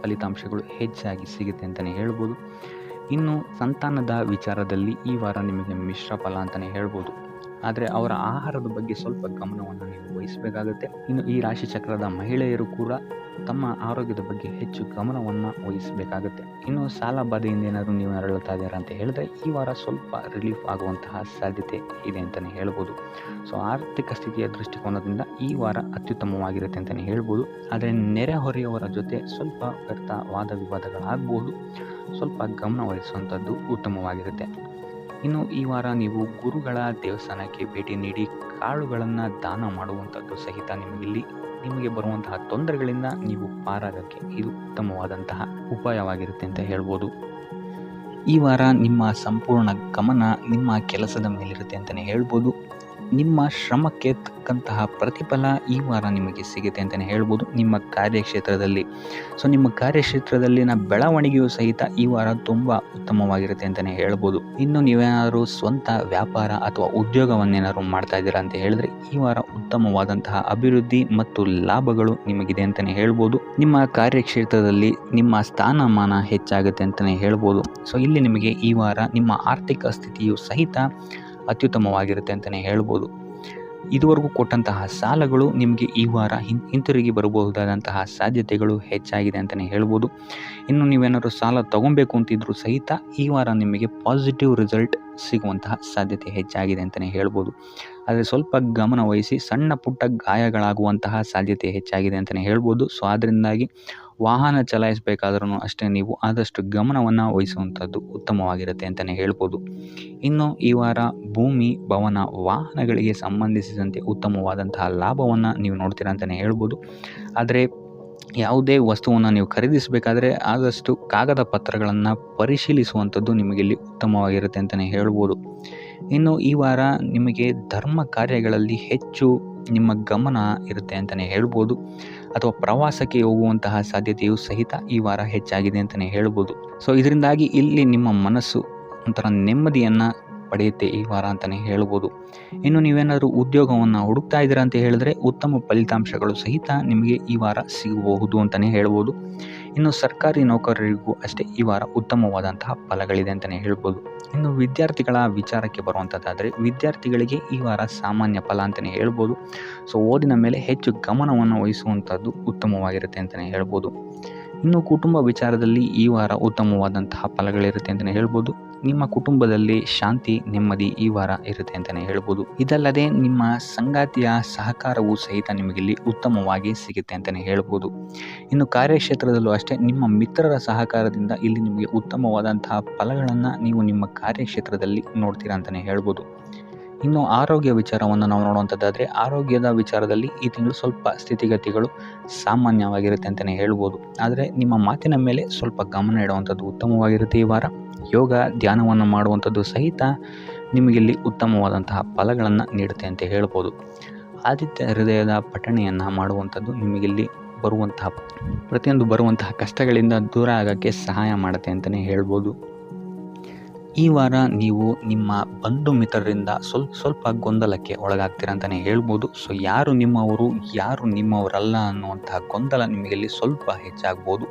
ಫಲಿತಾಂಶಗಳು ಹೆಚ್ಚಾಗಿ ಸಿಗುತ್ತೆ ಅಂತಲೇ ಹೇಳ್ಬೋದು. ಇನ್ನು ಸಂತಾನದ ವಿಚಾರದಲ್ಲಿ ಈ ವಾರ ನಿಮಗೆ ಮಿಶ್ರ ಫಲ ಅಂತಲೇ ಹೇಳ್ಬೋದು. ಆದರೆ ಅವರ ಆಹಾರದ ಬಗ್ಗೆ ಸ್ವಲ್ಪ ಗಮನವನ್ನು ನೀವು ವಹಿಸಬೇಕಾಗುತ್ತೆ. ಇನ್ನು ಈ ರಾಶಿ ಚಕ್ರದ ಮಹಿಳೆಯರು ಕೂಡ ತಮ್ಮ ಆರೋಗ್ಯದ ಬಗ್ಗೆ ಹೆಚ್ಚು ಗಮನವನ್ನು ವಹಿಸಬೇಕಾಗುತ್ತೆ. ಇನ್ನು ಸಾಲ ಬಾಧೆಯಿಂದ ಏನಾದರೂ ನೀವು ನರಳುತ್ತಾ ಇದ್ದೀರಾ ಅಂತ ಹೇಳಿದ್ರೆ ಈ ವಾರ ಸ್ವಲ್ಪ ರಿಲೀಫ್ ಆಗುವಂತಹ ಸಾಧ್ಯತೆ ಇದೆ ಅಂತಲೇ ಹೇಳ್ಬೋದು. ಸೊ ಆರ್ಥಿಕ ಸ್ಥಿತಿಯ ದೃಷ್ಟಿಕೋನದಿಂದ ಈ ವಾರ ಅತ್ಯುತ್ತಮವಾಗಿರುತ್ತೆ ಅಂತಲೇ ಹೇಳ್ಬೋದು. ಆದರೆ ನೆರೆಹೊರೆಯವರ ಜೊತೆ ಸ್ವಲ್ಪ ವ್ಯರ್ಥ ವಾದ ವಿವಾದಗಳಾಗ್ಬೋದು. ಸ್ವಲ್ಪ ಗಮನ ವಹಿಸುವಂಥದ್ದು ಉತ್ತಮವಾಗಿರುತ್ತೆ. ಇನ್ನು ಈ ವಾರ ನೀವು ಗುರುಗಳ ದೇವಸ್ಥಾನಕ್ಕೆ ಭೇಟಿ ನೀಡಿ ಕಾಳುಗಳನ್ನು ದಾನ ಮಾಡುವಂಥದ್ದು ಸಹಿತ ನಿಮಗೆ ಬರುವಂತಹ ತೊಂದರೆಗಳಿಂದ ನೀವು ಪಾರಾಗಕ್ಕೆ ಇದು ಉತ್ತಮವಾದಂತಹ ಉಪಾಯವಾಗಿರುತ್ತೆ ಅಂತ ಹೇಳ್ಬೋದು. ಈ ವಾರ ನಿಮ್ಮ ಸಂಪೂರ್ಣ ಗಮನ ನಿಮ್ಮ ಕೆಲಸದ ಮೇಲಿರುತ್ತೆ ಅಂತಲೇ ಹೇಳ್ಬೋದು. ನಿಮ್ಮ ಶ್ರಮಕ್ಕೆ ತಕ್ಕಂತಹ ಪ್ರತಿಫಲ ಈ ವಾರ ನಿಮಗೆ ಸಿಗುತ್ತೆ ಅಂತಲೇ ಹೇಳ್ಬೋದು ನಿಮ್ಮ ಕಾರ್ಯಕ್ಷೇತ್ರದಲ್ಲಿ. ಸೊ ನಿಮ್ಮ ಕಾರ್ಯಕ್ಷೇತ್ರದಲ್ಲಿನ ಬೆಳವಣಿಗೆಯೂ ಸಹಿತ ಈ ವಾರ ತುಂಬ ಉತ್ತಮವಾಗಿರುತ್ತೆ ಅಂತಲೇ ಹೇಳ್ಬೋದು. ಇನ್ನು ನೀವೇನಾದರೂ ಸ್ವಂತ ವ್ಯಾಪಾರ ಅಥವಾ ಉದ್ಯೋಗವನ್ನೇನಾದ್ರು ಮಾಡ್ತಾ ಇದ್ದೀರಾ ಅಂತ ಹೇಳಿದ್ರೆ ಈ ವಾರ ಉತ್ತಮವಾದಂತಹ ಅಭಿವೃದ್ಧಿ ಮತ್ತು ಲಾಭಗಳು ನಿಮಗಿದೆ ಅಂತಲೇ ಹೇಳ್ಬೋದು. ನಿಮ್ಮ ಕಾರ್ಯಕ್ಷೇತ್ರದಲ್ಲಿ ನಿಮ್ಮ ಸ್ಥಾನಮಾನ ಹೆಚ್ಚಾಗುತ್ತೆ ಅಂತಲೇ ಹೇಳ್ಬೋದು. ಸೊ ಇಲ್ಲಿ ನಿಮಗೆ ಈ ವಾರ ನಿಮ್ಮ ಆರ್ಥಿಕ ಸ್ಥಿತಿಯು ಸಹಿತ ಅತ್ಯುತ್ತಮವಾಗಿರುತ್ತೆ ಅಂತಲೇ ಹೇಳ್ಬೋದು. ಇದುವರೆಗೂ ಕೊಟ್ಟಂತಹ ಸಾಲಗಳು ನಿಮಗೆ ಈ ವಾರ ಹಿಂತಿರುಗಿ ಬರಬಹುದಾದಂತಹ ಸಾಧ್ಯತೆಗಳು ಹೆಚ್ಚಾಗಿದೆ ಅಂತಲೇ ಹೇಳ್ಬೋದು. ಇನ್ನು ನೀವೇನಾದರೂ ಸಾಲ ತಗೊಬೇಕು ಅಂತಿದ್ರು ಸಹಿತ ಈ ವಾರ ನಿಮಗೆ ಪಾಸಿಟಿವ್ ರಿಸಲ್ಟ್ ಸಿಗುವಂತಹ ಸಾಧ್ಯತೆ ಹೆಚ್ಚಾಗಿದೆ ಅಂತಲೇ ಹೇಳ್ಬೋದು. ಆದರೆ ಸ್ವಲ್ಪ ಗಮನ ವಹಿಸಿ ಸಣ್ಣ ಪುಟ್ಟ ಗಾಯಗಳಾಗುವಂತಹ ಸಾಧ್ಯತೆ ಹೆಚ್ಚಾಗಿದೆ ಅಂತಲೇ ಹೇಳ್ಬೋದು. ಸೊ ಅದರಿಂದಾಗಿ ವಾಹನ ಚಲಾಯಿಸಬೇಕಾದ್ರೂ ಅಷ್ಟೇ ನೀವು ಆದಷ್ಟು ಗಮನವನ್ನು ವಹಿಸುವಂಥದ್ದು ಉತ್ತಮವಾಗಿರುತ್ತೆ ಅಂತಲೇ ಹೇಳ್ಬೋದು. ಇನ್ನು ಈ ವಾರ ಭೂಮಿ, ಭವನ, ವಾಹನಗಳಿಗೆ ಸಂಬಂಧಿಸಿದಂತೆ ಉತ್ತಮವಾದಂತಹ ಲಾಭವನ್ನು ನೀವು ನೋಡ್ತೀರಾ ಅಂತಲೇ ಹೇಳ್ಬೋದು. ಆದರೆ ಯಾವುದೇ ವಸ್ತುವನ್ನು ನೀವು ಖರೀದಿಸಬೇಕಾದ್ರೆ ಆದಷ್ಟು ಕಾಗದ ಪತ್ರಗಳನ್ನು ಪರಿಶೀಲಿಸುವಂಥದ್ದು ನಿಮಗಿಲ್ಲಿ ಉತ್ತಮವಾಗಿರುತ್ತೆ ಅಂತಲೇ ಹೇಳ್ಬೋದು. ಇನ್ನು ಈ ವಾರ ನಿಮಗೆ ಧರ್ಮ ಕಾರ್ಯಗಳಲ್ಲಿ ಹೆಚ್ಚು ನಿಮ್ಮ ಗಮನ ಇರುತ್ತೆ ಅಂತಲೇ ಹೇಳ್ಬೋದು. ಅಥವಾ ಪ್ರವಾಸಕ್ಕೆ ಹೋಗುವಂತಹ ಸಾಧ್ಯತೆಯು ಸಹಿತ ಈ ವಾರ ಹೆಚ್ಚಾಗಿದೆ ಅಂತಲೇ ಹೇಳ್ಬೋದು. ಸೊ ಇದರಿಂದಾಗಿ ಇಲ್ಲಿ ನಿಮ್ಮ ಮನಸ್ಸು ಒಂಥರ ನೆಮ್ಮದಿಯನ್ನು ಪಡೆಯುತ್ತೆ ಈ ವಾರ ಅಂತಲೇ ಹೇಳ್ಬೋದು. ಇನ್ನು ನೀವೇನಾದರೂ ಉದ್ಯೋಗವನ್ನು ಹುಡುಕ್ತಾ ಇದ್ದೀರಾ ಅಂತ ಹೇಳಿದ್ರೆ ಉತ್ತಮ ಫಲಿತಾಂಶಗಳು ಸಹಿತ ನಿಮಗೆ ಈ ವಾರ ಸಿಗಬಹುದು ಅಂತಲೇ ಹೇಳ್ಬೋದು. ಇನ್ನು ಸರ್ಕಾರಿ ನೌಕರರಿಗೂ ಅಷ್ಟೇ ಈ ವಾರ ಉತ್ತಮವಾದಂತಹ ಫಲಗಳಿದೆ ಅಂತಲೇ ಹೇಳ್ಬೋದು. ಇನ್ನು ವಿದ್ಯಾರ್ಥಿಗಳ ವಿಚಾರಕ್ಕೆ ಬರುವಂಥದ್ದಾದರೆ ವಿದ್ಯಾರ್ಥಿಗಳಿಗೆ ಈ ವಾರ ಸಾಮಾನ್ಯ ಫಲ ಅಂತಲೇ ಹೇಳ್ಬೋದು. ಸೊ ಓದಿನ ಮೇಲೆ ಹೆಚ್ಚು ಗಮನವನ್ನು ವಹಿಸುವಂಥದ್ದು ಉತ್ತಮವಾಗಿರುತ್ತೆ ಅಂತಲೇ ಹೇಳ್ಬೋದು. ಇನ್ನು ಕುಟುಂಬ ವಿಚಾರದಲ್ಲಿ ಈ ವಾರ ಉತ್ತಮವಾದಂತಹ ಫಲಗಳಿರುತ್ತೆ ಅಂತಲೇ ಹೇಳ್ಬೋದು. ನಿಮ್ಮ ಕುಟುಂಬದಲ್ಲಿ ಶಾಂತಿ ನೆಮ್ಮದಿ ಈ ವಾರ ಇರುತ್ತೆ ಅಂತಲೇ ಹೇಳ್ಬೋದು. ಇದಲ್ಲದೆ ನಿಮ್ಮ ಸಂಗಾತಿಯ ಸಹಕಾರವೂ ಸಹಿತ ನಿಮಗಿಲ್ಲಿ ಉತ್ತಮವಾಗಿ ಸಿಗುತ್ತೆ ಅಂತಲೇ ಹೇಳ್ಬೋದು. ಇನ್ನು ಕಾರ್ಯಕ್ಷೇತ್ರದಲ್ಲೂ ಅಷ್ಟೇ ನಿಮ್ಮ ಮಿತ್ರರ ಸಹಕಾರದಿಂದ ಇಲ್ಲಿ ನಿಮಗೆ ಉತ್ತಮವಾದಂತಹ ಫಲಗಳನ್ನು ನೀವು ನಿಮ್ಮ ಕಾರ್ಯಕ್ಷೇತ್ರದಲ್ಲಿ ನೋಡ್ತೀರಾ ಅಂತಲೇ ಹೇಳ್ಬೋದು. ಇನ್ನು ಆರೋಗ್ಯ ವಿಚಾರವನ್ನು ನಾವು ನೋಡುವಂಥದ್ದಾದರೆ ಆರೋಗ್ಯದ ವಿಚಾರದಲ್ಲಿ ಈ ತಿಂಗಳು ಸ್ವಲ್ಪ ಸ್ಥಿತಿಗತಿಗಳು ಸಾಮಾನ್ಯವಾಗಿರುತ್ತೆ ಅಂತಲೇ ಹೇಳ್ಬೋದು. ಆದರೆ ನಿಮ್ಮ ಮಾತಿನ ಮೇಲೆ ಸ್ವಲ್ಪ ಗಮನ ಇಡುವಂಥದ್ದು ಉತ್ತಮವಾಗಿರುತ್ತೆ ಈ ವಾರ. ಯೋಗ ಧ್ಯಾನವನ್ನು ಮಾಡುವಂಥದ್ದು ಸಹಿತ ನಿಮಗಿಲ್ಲಿ ಉತ್ತಮವಾದಂತಹ ಫಲಗಳನ್ನು ನೀಡುತ್ತೆ ಅಂತ ಹೇಳ್ಬೋದು. ಆದಿತ್ಯ ಹೃದಯದ ಪಠಣೆಯನ್ನು ಮಾಡುವಂಥದ್ದು ನಿಮಗಿಲ್ಲಿ ಬರುವಂತಹ ಕಷ್ಟಗಳಿಂದ ದೂರ ಆಗೋಕ್ಕೆ ಸಹಾಯ ಮಾಡುತ್ತೆ ಅಂತಲೇ ಹೇಳ್ಬೋದು. ಈ ವಾರ ನೀವು ನಿಮ್ಮ ಬಂಧು ಮಿತ್ರರಿಂದ ಸ್ವಲ್ಪ ಗೊಂದಲಕ್ಕೆ ಒಳಗಾಗ್ತೀರ ಅಂತಲೇ ಹೇಳ್ಬೋದು. ಸೊ ಯಾರು ನಿಮ್ಮವರು ಯಾರು ನಿಮ್ಮವರಲ್ಲ ಅನ್ನುವಂತಹ ಗೊಂದಲ ನಿಮಗಲ್ಲಿ ಸ್ವಲ್ಪ ಹೆಚ್ಚಾಗ್ಬೋದು.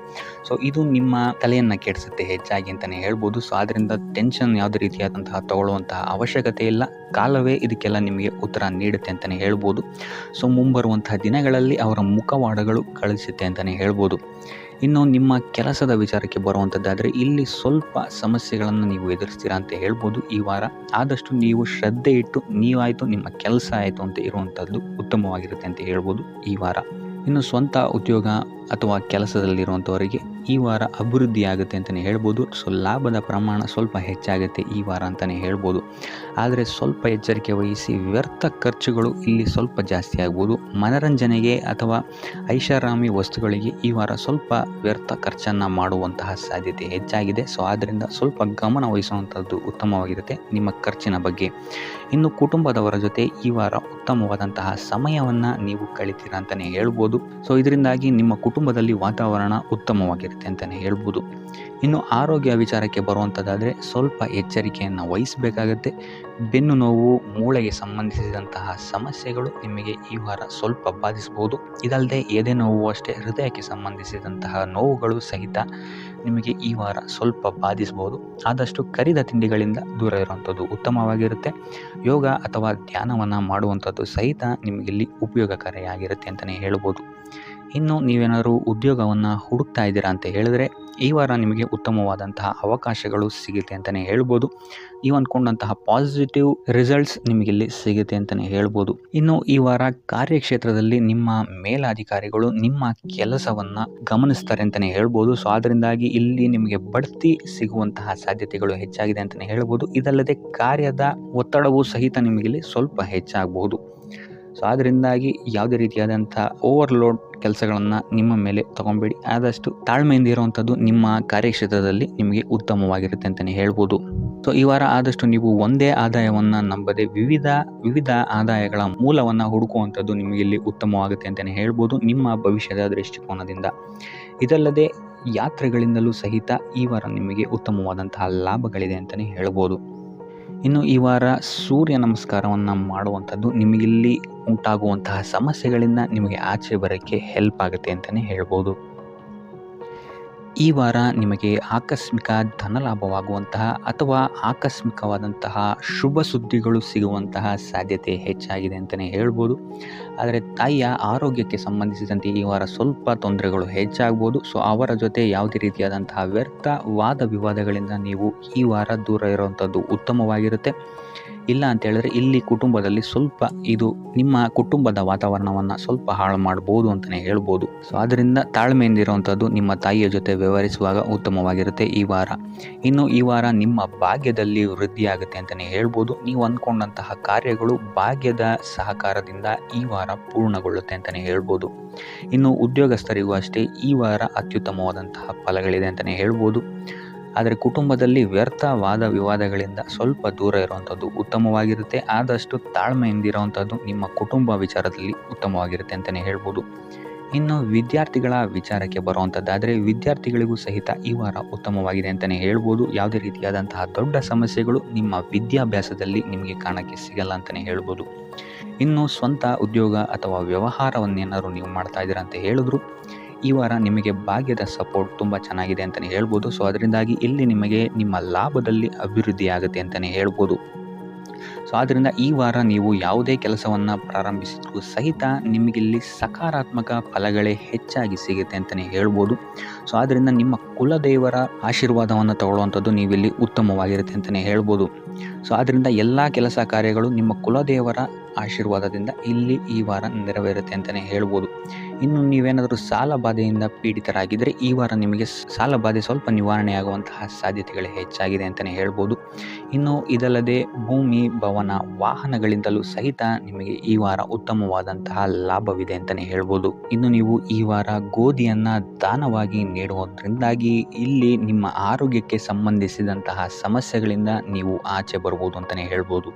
ಸೊ ಇದು ನಿಮ್ಮ ತಲೆಯನ್ನು ಕೆಡಿಸುತ್ತೆ ಹೆಚ್ಚಾಗಿ ಅಂತಲೇ ಹೇಳ್ಬೋದು. ಸೊ ಆದ್ದರಿಂದ ಟೆನ್ಷನ್ ಯಾವುದೇ ರೀತಿಯಾದಂತಹ ತಗೊಳ್ಳುವಂತಹ ಅವಶ್ಯಕತೆ ಇಲ್ಲ. ಕಾಲವೇ ಇದಕ್ಕೆಲ್ಲ ನಿಮಗೆ ಉತ್ತರ ನೀಡುತ್ತೆ ಅಂತಲೇ ಹೇಳ್ಬೋದು. ಸೊ ಮುಂಬರುವಂತಹ ದಿನಗಳಲ್ಲಿ ಅವರ ಮುಖವಾಡಗಳು ಕಳಿಸುತ್ತೆ ಅಂತಲೇ ಹೇಳ್ಬೋದು. ಇನ್ನು ನಿಮ್ಮ ಕೆಲಸದ ವಿಚಾರಕ್ಕೆ ಬರುವಂಥದ್ದಾದರೆ ಇಲ್ಲಿ ಸ್ವಲ್ಪ ಸಮಸ್ಯೆಗಳನ್ನು ನೀವು ಎದುರಿಸ್ತೀರಾ ಅಂತ ಹೇಳ್ಬೋದು ಈ ವಾರ. ಆದಷ್ಟು ನೀವು ಶ್ರದ್ಧೆ ಇಟ್ಟು ನೀವಾಯಿತು ನಿಮ್ಮ ಕೆಲಸ ಆಯಿತು ಅಂತ ಇರುವಂಥದ್ದು ಉತ್ತಮವಾಗಿರುತ್ತೆ ಅಂತ ಹೇಳ್ಬೋದು ಈ ವಾರ. ಇನ್ನು ಸ್ವಂತ ಉದ್ಯೋಗ ಅಥವಾ ಕೆಲಸದಲ್ಲಿರುವಂಥವರಿಗೆ ಈ ವಾರ ಅಭಿವೃದ್ಧಿ ಆಗುತ್ತೆ ಅಂತಲೇ ಹೇಳ್ಬೋದು. ಸೊ ಲಾಭದ ಪ್ರಮಾಣ ಸ್ವಲ್ಪ ಹೆಚ್ಚಾಗುತ್ತೆ ಈ ವಾರ ಅಂತಲೇ ಹೇಳ್ಬೋದು. ಆದರೆ ಸ್ವಲ್ಪ ಎಚ್ಚರಿಕೆ ವಹಿಸಿ, ವ್ಯರ್ಥ ಖರ್ಚುಗಳು ಇಲ್ಲಿ ಸ್ವಲ್ಪ ಜಾಸ್ತಿ ಆಗ್ಬೋದು. ಮನರಂಜನೆಗೆ ಅಥವಾ ಐಷಾರಾಮಿ ವಸ್ತುಗಳಿಗೆ ಈ ವಾರ ಸ್ವಲ್ಪ ವ್ಯರ್ಥ ಖರ್ಚನ್ನು ಮಾಡುವಂತಹ ಸಾಧ್ಯತೆ ಹೆಚ್ಚಾಗಿದೆ. ಸೊ ಆದ್ದರಿಂದ ಸ್ವಲ್ಪ ಗಮನ ವಹಿಸುವಂಥದ್ದು ಉತ್ತಮವಾಗಿರುತ್ತೆ ನಿಮ್ಮ ಖರ್ಚಿನ ಬಗ್ಗೆ. ಇನ್ನು ಕುಟುಂಬದವರ ಜೊತೆ ಈ ವಾರ ಉತ್ತಮವಾದಂತಹ ಸಮಯವನ್ನು ನೀವು ಕಳಿತೀರ ಅಂತಲೇ ಹೇಳ್ಬೋದು. ಸೊ ಇದರಿಂದಾಗಿ ನಿಮ್ಮ ಕುಟುಂಬದಲ್ಲಿ ವಾತಾವರಣ ಉತ್ತಮವಾಗಿರುತ್ತೆ ಅಂತಲೇ ಹೇಳ್ಬೋದು. ಇನ್ನು ಆರೋಗ್ಯ ವಿಚಾರಕ್ಕೆ ಬರುವಂಥದ್ದಾದರೆ ಸ್ವಲ್ಪ ಎಚ್ಚರಿಕೆಯನ್ನು ವಹಿಸಬೇಕಾಗತ್ತೆ. ಬೆನ್ನು ನೋವು, ಮೂಳೆಗೆ ಸಂಬಂಧಿಸಿದಂತಹ ಸಮಸ್ಯೆಗಳು ನಿಮಗೆ ಈ ವಾರ ಸ್ವಲ್ಪ ಬಾಧಿಸಬಹುದು. ಇದಲ್ಲದೆ ಎದೆ ನೋವು ಅಷ್ಟೇ, ಹೃದಯಕ್ಕೆ ಸಂಬಂಧಿಸಿದಂತಹ ನೋವುಗಳು ಸಹಿತ ನಿಮಗೆ ಈ ವಾರ ಸ್ವಲ್ಪ ಬಾಧಿಸಬಹುದು. ಆದಷ್ಟು ಕರಿದ ತಿಂಡಿಗಳಿಂದ ದೂರ ಇರುವಂಥದ್ದು ಉತ್ತಮವಾಗಿರುತ್ತೆ. ಯೋಗ ಅಥವಾ ಧ್ಯಾನವನ್ನು ಮಾಡುವಂಥದ್ದು ಸಹಿತ ನಿಮಗಿಲ್ಲಿ ಉಪಯೋಗಕಾರಿಯಾಗಿರುತ್ತೆ ಅಂತಲೇ ಹೇಳ್ಬೋದು. ಇನ್ನು ನೀವೇನಾದರೂ ಉದ್ಯೋಗವನ್ನು ಹುಡುಕ್ತಾ ಇದ್ದೀರಾ ಅಂತ ಹೇಳಿದ್ರೆ ಈ ವಾರ ನಿಮಗೆ ಉತ್ತಮವಾದಂತಹ ಅವಕಾಶಗಳು ಸಿಗುತ್ತೆ ಅಂತಲೇ ಹೇಳ್ಬೋದು. ನೀವು ಅಂದ್ಕೊಂಡಂತಹ ಪಾಸಿಟಿವ್ ರಿಸಲ್ಟ್ಸ್ ನಿಮಗಿಲ್ಲಿ ಸಿಗುತ್ತೆ ಅಂತಲೇ ಹೇಳ್ಬೋದು. ಇನ್ನು ಈ ವಾರ ಕಾರ್ಯಕ್ಷೇತ್ರದಲ್ಲಿ ನಿಮ್ಮ ಮೇಲಾಧಿಕಾರಿಗಳು ನಿಮ್ಮ ಕೆಲಸವನ್ನು ಗಮನಿಸ್ತಾರೆ ಅಂತಲೇ ಹೇಳ್ಬೋದು. ಸೊ ಅದರಿಂದಾಗಿ ಇಲ್ಲಿ ನಿಮಗೆ ಬಡ್ತಿ ಸಿಗುವಂತಹ ಸಾಧ್ಯತೆಗಳು ಹೆಚ್ಚಾಗಿದೆ ಅಂತಲೇ ಹೇಳ್ಬೋದು. ಇದಲ್ಲದೆ ಕಾರ್ಯದ ಒತ್ತಡವೂ ಸಹಿತ ನಿಮಗಿಲ್ಲಿ ಸ್ವಲ್ಪ ಹೆಚ್ಚಾಗಬಹುದು. ಸೊ ಅದರಿಂದಾಗಿ ಯಾವುದೇ ರೀತಿಯಾದಂಥ ಓವರ್ಲೋಡ್ ಕೆಲಸಗಳನ್ನು ನಿಮ್ಮ ಮೇಲೆ ತಗೊಬೇಡಿ. ಆದಷ್ಟು ತಾಳ್ಮೆಯಿಂದ ಇರುವಂಥದ್ದು ನಿಮ್ಮ ಕಾರ್ಯಕ್ಷೇತ್ರದಲ್ಲಿ ನಿಮಗೆ ಉತ್ತಮವಾಗಿರುತ್ತೆ ಅಂತಲೇ ಹೇಳ್ಬೋದು. ಸೊ ಈ ವಾರ ಆದಷ್ಟು ನೀವು ಒಂದೇ ಆದಾಯವನ್ನು ನಂಬದೆ ವಿವಿಧ ಆದಾಯಗಳ ಮೂಲವನ್ನು ಹುಡುಕುವಂಥದ್ದು ನಿಮಗೆ ಇಲ್ಲಿ ಉತ್ತಮವಾಗುತ್ತೆ ಅಂತಲೇ ಹೇಳ್ಬೋದು ನಿಮ್ಮ ಭವಿಷ್ಯದ ದೃಷ್ಟಿಕೋನದಿಂದ. ಇದಲ್ಲದೆ ಯಾತ್ರೆಗಳಿಂದಲೂ ಸಹಿತ ಈ ವಾರ ನಿಮಗೆ ಉತ್ತಮವಾದಂತಹ ಲಾಭಗಳಿದೆ ಅಂತಲೇ ಹೇಳ್ಬೋದು. ಇನ್ನು ಈ ವಾರ ಸೂರ್ಯ ನಮಸ್ಕಾರವನ್ನು ಮಾಡುವಂಥದ್ದು ನಿಮಗಿಲ್ಲಿ ಉಂಟಾಗುವಂತಹ ಸಮಸ್ಯೆಗಳಿಂದ ನಿಮಗೆ ಆಚೆ ಬರೋಕ್ಕೆ ಹೆಲ್ಪ್ ಆಗುತ್ತೆ ಅಂತಲೇ ಹೇಳ್ಬೋದು. ಈ ವಾರ ನಿಮಗೆ ಆಕಸ್ಮಿಕ ಧನಲಾಭವಾಗುವಂತಹ ಅಥವಾ ಆಕಸ್ಮಿಕವಾದಂತಹ ಶುಭ ಸುದ್ದಿಗಳು ಸಿಗುವಂತಹ ಸಾಧ್ಯತೆ ಹೆಚ್ಚಾಗಿದೆ ಅಂತಲೇ ಹೇಳ್ಬೋದು. ಆದರೆ ತಾಯಿಯ ಆರೋಗ್ಯಕ್ಕೆ ಸಂಬಂಧಿಸಿದಂತೆ ಈ ವಾರ ಸ್ವಲ್ಪ ತೊಂದರೆಗಳು ಹೆಚ್ಚಾಗ್ಬೋದು. ಸೊ ಅವರ ಜೊತೆ ಯಾವುದೇ ರೀತಿಯಾದಂತಹ ವ್ಯರ್ಥ ವಾದ ವಿವಾದಗಳಿಂದ ನೀವು ಈ ವಾರ ದೂರ ಇರುವಂಥದ್ದು ಉತ್ತಮವಾಗಿರುತ್ತೆ. ಇಲ್ಲ ಅಂತ ಹೇಳಿದ್ರೆ ಇಲ್ಲಿ ಕುಟುಂಬದಲ್ಲಿ ಸ್ವಲ್ಪ ಇದು ನಿಮ್ಮ ಕುಟುಂಬದ ವಾತಾವರಣವನ್ನು ಸ್ವಲ್ಪ ಹಾಳು ಮಾಡ್ಬೋದು ಅಂತಲೇ ಹೇಳ್ಬೋದು. ಸೊ ಅದರಿಂದ ತಾಳ್ಮೆಯಿಂದ ಇರುವಂಥದ್ದು ನಿಮ್ಮ ತಾಯಿಯ ಜೊತೆ ವ್ಯವಹರಿಸುವಾಗ ಉತ್ತಮವಾಗಿರುತ್ತೆ ಈ ವಾರ. ಇನ್ನು ಈ ವಾರ ನಿಮ್ಮ ಭಾಗ್ಯದಲ್ಲಿ ವೃದ್ಧಿಯಾಗುತ್ತೆ ಅಂತಲೇ ಹೇಳ್ಬೋದು. ನೀವು ಅಂದ್ಕೊಂಡಂತಹ ಕಾರ್ಯಗಳು ಭಾಗ್ಯದ ಸಹಕಾರದಿಂದ ಈ ವಾರ ಪೂರ್ಣಗೊಳ್ಳುತ್ತೆ ಅಂತಲೇ ಹೇಳ್ಬೋದು. ಇನ್ನು ಉದ್ಯೋಗಸ್ಥರಿಗೂ ಅಷ್ಟೇ ಈ ವಾರ ಅತ್ಯುತ್ತಮವಾದಂತಹ ಫಲಗಳಿದೆ ಅಂತಲೇ ಹೇಳ್ಬೋದು. ಆದರೆ ಕುಟುಂಬದಲ್ಲಿ ವ್ಯರ್ಥ ವಾದ ವಿವಾದಗಳಿಂದ ಸ್ವಲ್ಪ ದೂರ ಇರುವಂಥದ್ದು ಉತ್ತಮವಾಗಿರುತ್ತೆ. ಆದಷ್ಟು ತಾಳ್ಮೆಯಿಂದಿರುವಂಥದ್ದು ನಿಮ್ಮ ಕುಟುಂಬ ವಿಚಾರದಲ್ಲಿ ಉತ್ತಮವಾಗಿರುತ್ತೆ ಅಂತಲೇ ಹೇಳ್ಬೋದು. ಇನ್ನು ವಿದ್ಯಾರ್ಥಿಗಳ ವಿಚಾರಕ್ಕೆ ಬರುವಂಥದ್ದಾದರೆ ವಿದ್ಯಾರ್ಥಿಗಳಿಗೂ ಸಹಿತ ಈ ವಾರ ಉತ್ತಮವಾಗಿದೆ ಅಂತಲೇ ಹೇಳ್ಬೋದು. ಯಾವುದೇ ರೀತಿಯಾದಂತಹ ದೊಡ್ಡ ಸಮಸ್ಯೆಗಳು ನಿಮ್ಮ ವಿದ್ಯಾಭ್ಯಾಸದಲ್ಲಿ ನಿಮಗೆ ಕಾಣಕ್ಕೆ ಸಿಗಲ್ಲ ಅಂತಲೇ ಹೇಳ್ಬೋದು. ಇನ್ನು ಸ್ವಂತ ಉದ್ಯೋಗ ಅಥವಾ ವ್ಯವಹಾರವನ್ನೇನಾದ್ರು ನೀವು ಮಾಡ್ತಾ ಇದ್ದೀರಾ ಅಂತ ಹೇಳಿದ್ರು ಈ ವಾರ ನಿಮಗೆ ಭಾಗ್ಯದ ಸಪೋರ್ಟ್ ತುಂಬ ಚೆನ್ನಾಗಿದೆ ಅಂತಲೇ ಹೇಳ್ಬೋದು. ಸೊ ಅದರಿಂದಾಗಿ ಇಲ್ಲಿ ನಿಮಗೆ ನಿಮ್ಮ ಲಾಭದಲ್ಲಿ ಅಭಿವೃದ್ಧಿ ಆಗುತ್ತೆ ಅಂತಲೇ ಹೇಳ್ಬೋದು. ಸೊ ಆದ್ದರಿಂದ ಈ ವಾರ ನೀವು ಯಾವುದೇ ಕೆಲಸವನ್ನು ಪ್ರಾರಂಭಿಸಿದ್ರೂ ಸಹಿತ ನಿಮಗಿಲ್ಲಿ ಸಕಾರಾತ್ಮಕ ಫಲಗಳೇ ಹೆಚ್ಚಾಗಿ ಸಿಗುತ್ತೆ ಅಂತಲೇ ಹೇಳ್ಬೋದು. ಸೊ ಆದ್ದರಿಂದ ನಿಮ್ಮ ಕುಲದೇವರ ಆಶೀರ್ವಾದವನ್ನು ತಗೊಳ್ಳುವಂಥದ್ದು ನೀವಿಲ್ಲಿ ಉತ್ತಮವಾಗಿರುತ್ತೆ ಅಂತಲೇ ಹೇಳ್ಬೋದು. ಸೊ ಆದ್ದರಿಂದ ಎಲ್ಲ ಕೆಲಸ ಕಾರ್ಯಗಳು ನಿಮ್ಮ ಕುಲದೇವರ ಆಶೀರ್ವಾದದಿಂದ ಇಲ್ಲಿ ಈ ವಾರ ನೆರವೇರುತ್ತೆ ಅಂತಲೇ ಹೇಳ್ಬೋದು. ಇನ್ನು ನೀವೇನಾದರೂ ಸಾಲ ಬಾಧೆಯಿಂದ ಪೀಡಿತರಾಗಿದ್ದರೆ ಈ ವಾರ ನಿಮಗೆ ಸಾಲ ಬಾಧೆ ಸ್ವಲ್ಪ ನಿವಾರಣೆಯಾಗುವಂತಹ ಸಾಧ್ಯತೆಗಳು ಹೆಚ್ಚಾಗಿದೆ ಅಂತಲೇ ಹೇಳ್ಬೋದು. ಇನ್ನು ಇದಲ್ಲದೆ ಭೂಮಿ, ಭವನ, ವಾಹನಗಳಿಂದಲೂ ಸಹಿತ ನಿಮಗೆ ಈ ವಾರ ಉತ್ತಮವಾದಂತಹ ಲಾಭವಿದೆ ಅಂತಲೇ ಹೇಳ್ಬೋದು. ಇನ್ನು ನೀವು ಈ ವಾರ ಗೋಧಿಯನ್ನು ದಾನವಾಗಿ ನೀಡುವುದರಿಂದಾಗಿ ಇಲ್ಲಿ ನಿಮ್ಮ ಆರೋಗ್ಯಕ್ಕೆ ಸಂಬಂಧಿಸಿದಂತಹ ಸಮಸ್ಯೆಗಳಿಂದ ನೀವು ಆಚೆ ಬರ್ಬೋದು ಅಂತಲೇ ಹೇಳ್ಬೋದು.